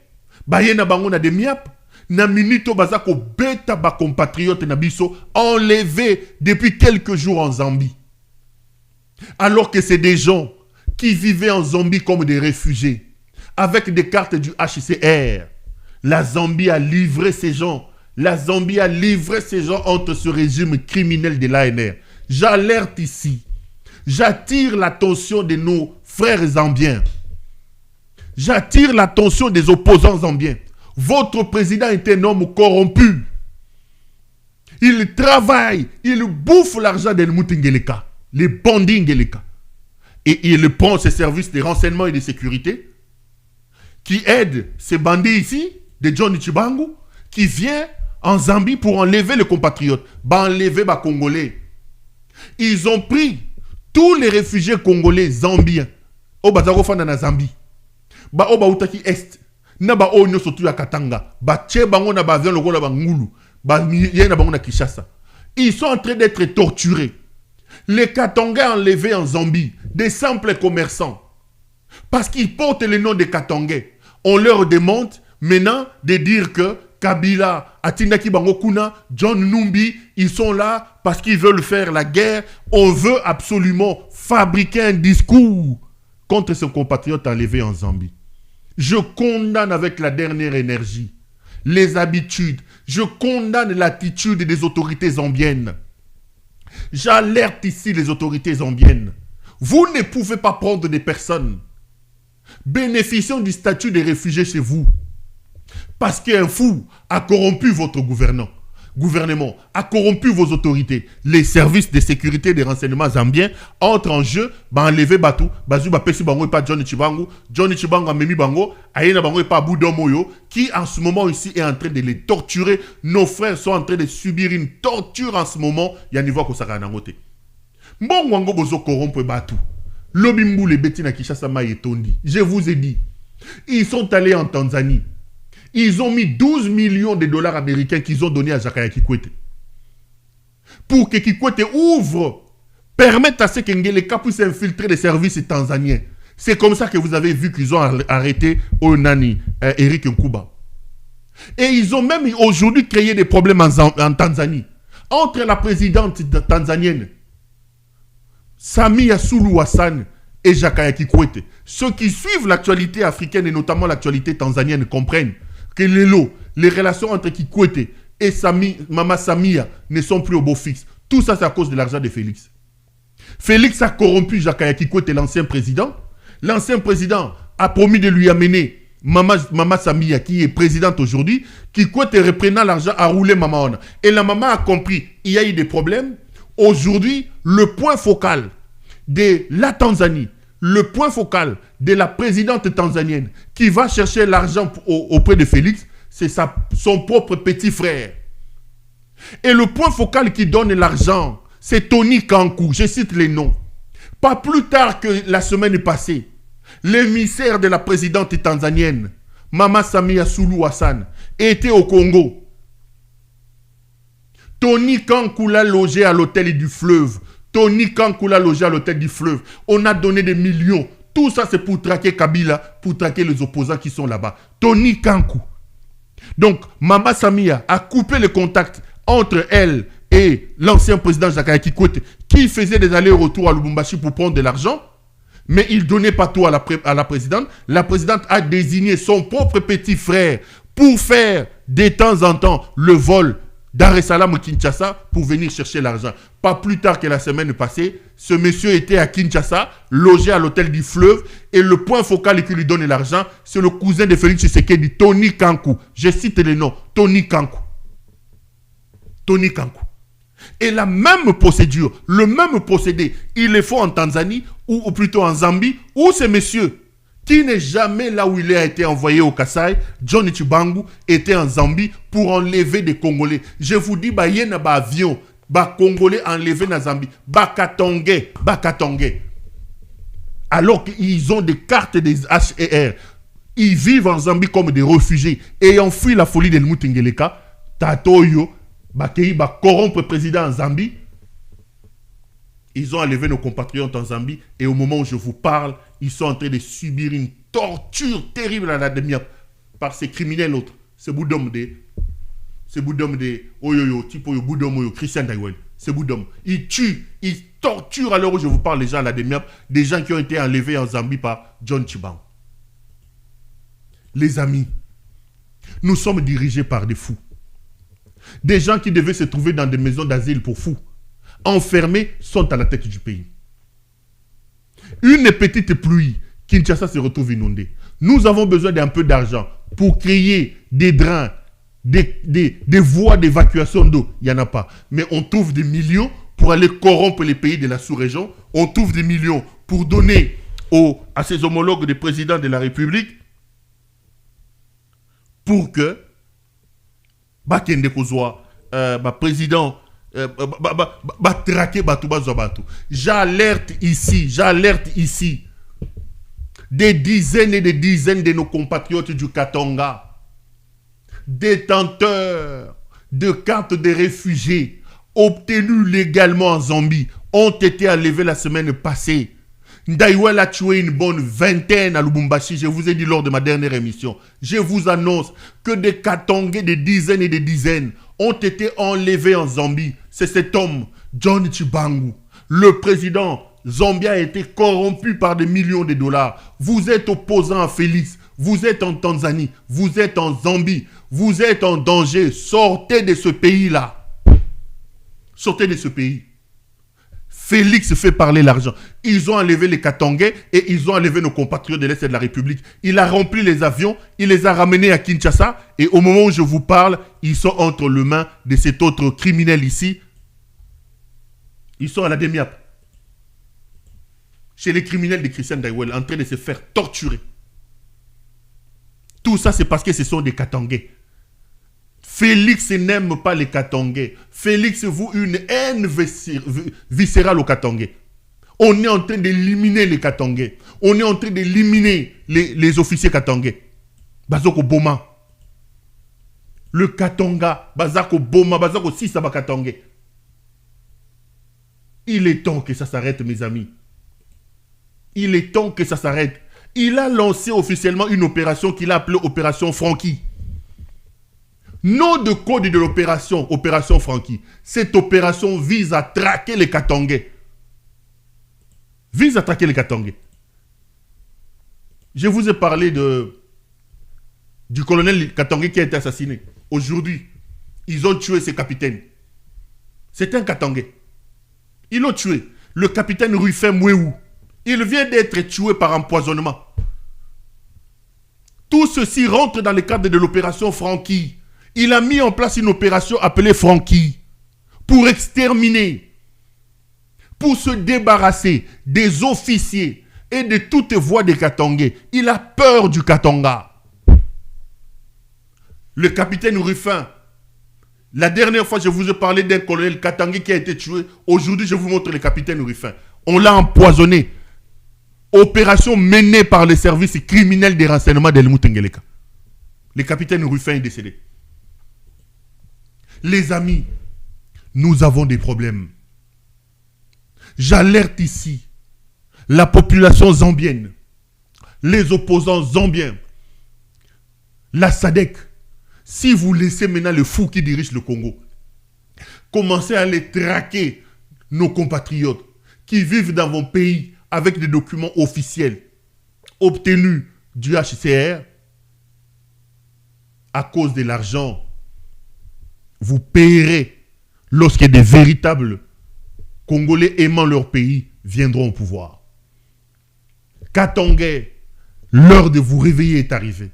Bayena bango na demiap. Na minito bazako beta ba compatriote na biso enlevés depuis quelques jours en Zambie. Alors que c'est des gens qui vivaient en Zambie comme des réfugiés, avec des cartes du HCR. La Zambie a livré ces gens. La Zambie a livré ces gens entre ce régime criminel de l'ANR. J'alerte ici. J'attire l'attention de nos frères zambiens. J'attire l'attention des opposants zambiens. Votre président est un homme corrompu. Il travaille, il bouffe l'argent de Moutingeleka, les bandits Ngeleka. Et il prend ses services de renseignement et de sécurité qui aide ces bandits ici, de Johnny Chibangu, qui vient en Zambie pour enlever les compatriotes, enlever les Congolais. Ils ont pris tous les réfugiés congolais zambiens, au Bazarofana na Zambie, au Bautaki Est, na ba onyo sotu ya Katanga, tche bango na ba avion logo na Bangulu, yé na bango na Kinshasa. Ils sont en train d'être torturés. Les Katangais enlevés en Zambie, des simples commerçants, parce qu'ils portent le nom des Katangais. On leur demande maintenant de dire que Kabila, Atindaki Bango Kuna, John Numbi, ils sont là parce qu'ils veulent faire la guerre. On veut absolument fabriquer un discours contre ses compatriotes enlevés en Zambie. Je condamne avec la dernière énergie les habitudes. Je condamne l'attitude des autorités zambiennes. J'alerte ici les autorités zambiennes. Vous ne pouvez pas prendre des personnes bénéficiant du statut de réfugiés chez vous parce qu'un fou a corrompu votre gouvernement, a corrompu vos autorités. Les services de sécurité des renseignements zambiens entrent en jeu, enlever Batou, Bazou Bapesi Bango et pas Johnny Chibangu a Memi Bango, Aïna Bango et pas Boudomoyo, qui en ce moment ici est en train de les torturer. Nos frères sont en train de subir une torture en ce moment. Yanivo Kosaka Nangote. Mbongo Bozo corrompe Batou. Lobimbu les Bettina Kishasa Tondi. Je vous ai dit, ils sont allés en Tanzanie. Ils ont mis 12 millions de dollars américains qu'ils ont donnés à Jakaya Kikwete. Pour que Kikwete ouvre, permette à ce qu'Ngeleka puisse infiltrer les services tanzaniens. C'est comme ça que vous avez vu qu'ils ont arrêté Onani, Eric Nkuba. Et ils ont même aujourd'hui créé des problèmes en Tanzanie. Entre la présidente tanzanienne, Samia Suluhu Hassan et Jakaya Kikwete. Ceux qui suivent l'actualité africaine et notamment l'actualité tanzanienne comprennent que les relations entre Kikwete et Mama Samia ne sont plus au beau fixe. Tout ça, c'est à cause de l'argent de Félix. Félix a corrompu Jakaya Kikwete, l'ancien président. L'ancien président a promis de lui amener Mama Samia, qui est présidente aujourd'hui. Kikwete reprenant l'argent a roulé Mama Ona. Et la maman a compris, il y a eu des problèmes. Aujourd'hui, le point focal de la Tanzanie, le point focal de la présidente tanzanienne qui va chercher l'argent auprès de Félix, c'est son propre petit frère. Et le point focal qui donne l'argent, c'est Tony Kankou, je cite les noms. Pas plus tard que la semaine passée, l'émissaire de la présidente tanzanienne, Mama Samia Suluhu Hassan, était au Congo. Tony Kankou l'a logé à l'hôtel du Fleuve. Tony Kankou l'a logé à l'hôtel du Fleuve. On a donné des millions. Tout ça, c'est pour traquer Kabila, pour traquer les opposants qui sont là-bas. Tony Kankou. Donc, Mama Samia a coupé le contact entre elle et l'ancien président Jakaya Kikwete, qui faisait des allers-retours à Lubumbashi pour prendre de l'argent, mais il ne donnait pas tout à la présidente. La présidente a désigné son propre petit frère pour faire de temps en temps le vol Dar es Salaam ou Kinshasa pour venir chercher l'argent. Pas plus tard que la semaine passée, ce monsieur était à Kinshasa, logé à l'hôtel du Fleuve, et le point focal qui lui donne l'argent, c'est le cousin de Félix Tshisekedi, Tony Kankou. Je cite les noms, Tony Kankou. Tony Kankou. Et la même procédure, le même procédé, il le faut en Tanzanie, ou plutôt en Zambie, où ce monsieur qui n'est jamais là où il a été envoyé au Kasaï, Johnny Chibangu, était en Zambie pour enlever des Congolais. Je vous dis, il y a un avion, Congolais enlevés en Zambie, Katongais. Alors qu'ils ont des cartes des HER. Ils vivent en Zambie comme des réfugiés, ayant fui la folie de Mutingeleka, Tatoyo, corrompre président en Zambie. Ils ont enlevé nos compatriotes en Zambie et au moment où je vous parle, ils sont en train de subir une torture terrible à la demi par ces criminels autres. C'est Boudom de Oyoyo, type Oyo Boudom Oyo, Christian Daiwel. C'est Boudom. Ils tuent, ils torturent à l'heure où je vous parle les gens à la demi des gens qui ont été enlevés en Zambie par John Chibangu. Les amis, nous sommes dirigés par des fous. Des gens qui devaient se trouver dans des maisons d'asile pour fous, enfermés, sont à la tête du pays. Une petite pluie, Kinshasa se retrouve inondée. Nous avons besoin d'un peu d'argent pour créer des drains, des voies d'évacuation d'eau. Il n'y en a pas. Mais on trouve des millions pour aller corrompre les pays de la sous-région. On trouve des millions pour donner à ses homologues des présidents de la République. pour que Bakende Kozwa, président, traquer Batou Bazobatu. J'alerte ici des dizaines et des dizaines de nos compatriotes du Katanga, détenteurs de cartes de réfugiés obtenues légalement en Zambie, ont été enlevés la semaine passée. Ndaiwel a tué une bonne vingtaine à Lubumbashi. Je vous ai dit lors de ma dernière émission. Je vous annonce que des Katangais, des dizaines et des dizaines, ont été enlevés en Zambie. C'est cet homme, John Chibangu. Le président Zambia a été corrompu par des millions de dollars. Vous êtes opposant à Félix. Vous êtes en Tanzanie. Vous êtes en Zambie. Vous êtes en danger. Sortez de ce pays-là. Sortez de ce pays. Félix fait parler l'argent. Ils ont enlevé les Katangais et ils ont enlevé nos compatriotes de l'Est de la République. Il a rempli les avions, il les a ramenés à Kinshasa et au moment où je vous parle, ils sont entre les mains de cet autre criminel ici. Ils sont à la Demiap. Chez les criminels de Christian Ndaiwel, en train de se faire torturer. Tout ça, c'est parce que ce sont des Katangais. Félix n'aime pas les Katangais. Félix voue une haine viscérale aux Katangais. On est en train d'éliminer les Katangais. On est en train d'éliminer les officiers Katangais. Bazoko Boma. Le Katanga, Bazako Boma, Bazako Sisaba Katangais. Il est temps que ça s'arrête, mes amis. Il est temps que ça s'arrête. Il a lancé officiellement une opération qu'il a appelée Opération Frankie. Nom de code de l'opération, Opération Frankie. Cette opération vise à traquer les Katangais. Vise à traquer les Katangais. Je vous ai parlé du colonel Katangais qui a été assassiné. Aujourd'hui, ils ont tué ses capitaines. C'est un Katangais. Ils l'ont tué. Le capitaine Rufin Mouéou. Il vient d'être tué par empoisonnement. Tout ceci rentre dans le cadre de l'opération Frankie. Il a mis en place une opération appelée Frankie pour exterminer, pour se débarrasser des officiers et de toutes voies des Katangais. Il a peur du Katanga. Le capitaine Rufin, la dernière fois je vous ai parlé d'un colonel Katangais qui a été tué. Aujourd'hui je vous montre le capitaine Rufin. On l'a empoisonné. Opération menée par les services criminels des renseignements d'Helmut Ngeleka. Le capitaine Rufin est décédé. Les amis, nous avons des problèmes. J'alerte ici la population zambienne, les opposants zambiens, la SADC. Si vous laissez maintenant le fou qui dirige le Congo, commencez à les traquer, nos compatriotes qui vivent dans vos pays avec des documents officiels obtenus du HCR à cause de l'argent. Vous payerez lorsque des véritables Congolais aimant leur pays viendront au pouvoir. Katangais, l'heure de vous réveiller est arrivée.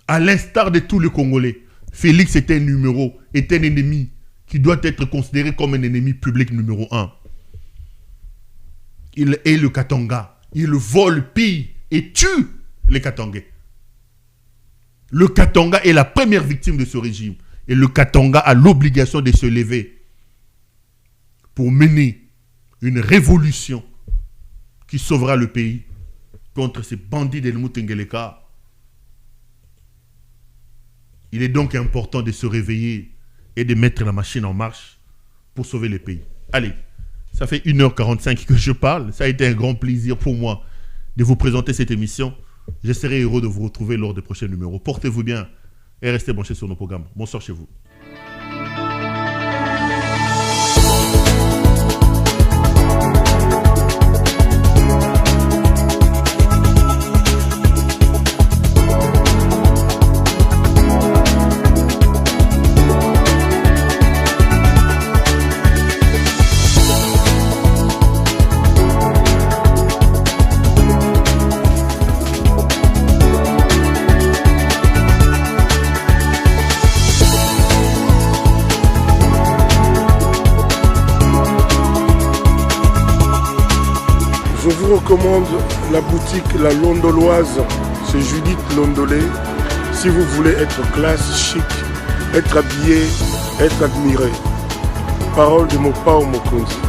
À l'instar de tous les Congolais, Félix est un ennemi qui doit être considéré comme un ennemi public numéro 1. Il est le Katanga. Il vole, pille et tue les Katangais. Le Katanga est la première victime de ce régime. Et le Katanga a l'obligation de se lever pour mener une révolution qui sauvera le pays contre ces bandits d'Helmut Ngeleka. Il est donc important de se réveiller et de mettre la machine en marche pour sauver le pays. Allez, ça fait 1h45 que je parle. Ça a été un grand plaisir pour moi de vous présenter cette émission. Je serai heureux de vous retrouver lors des prochains numéros. Portez-vous bien et restez branchés sur nos programmes. Bonsoir chez vous. Je vous recommande la boutique La Londoloise. c'est Judith Londolé. Si vous voulez être classe, chic, être habillé, être admiré. Parole de Mopao Mokonzi.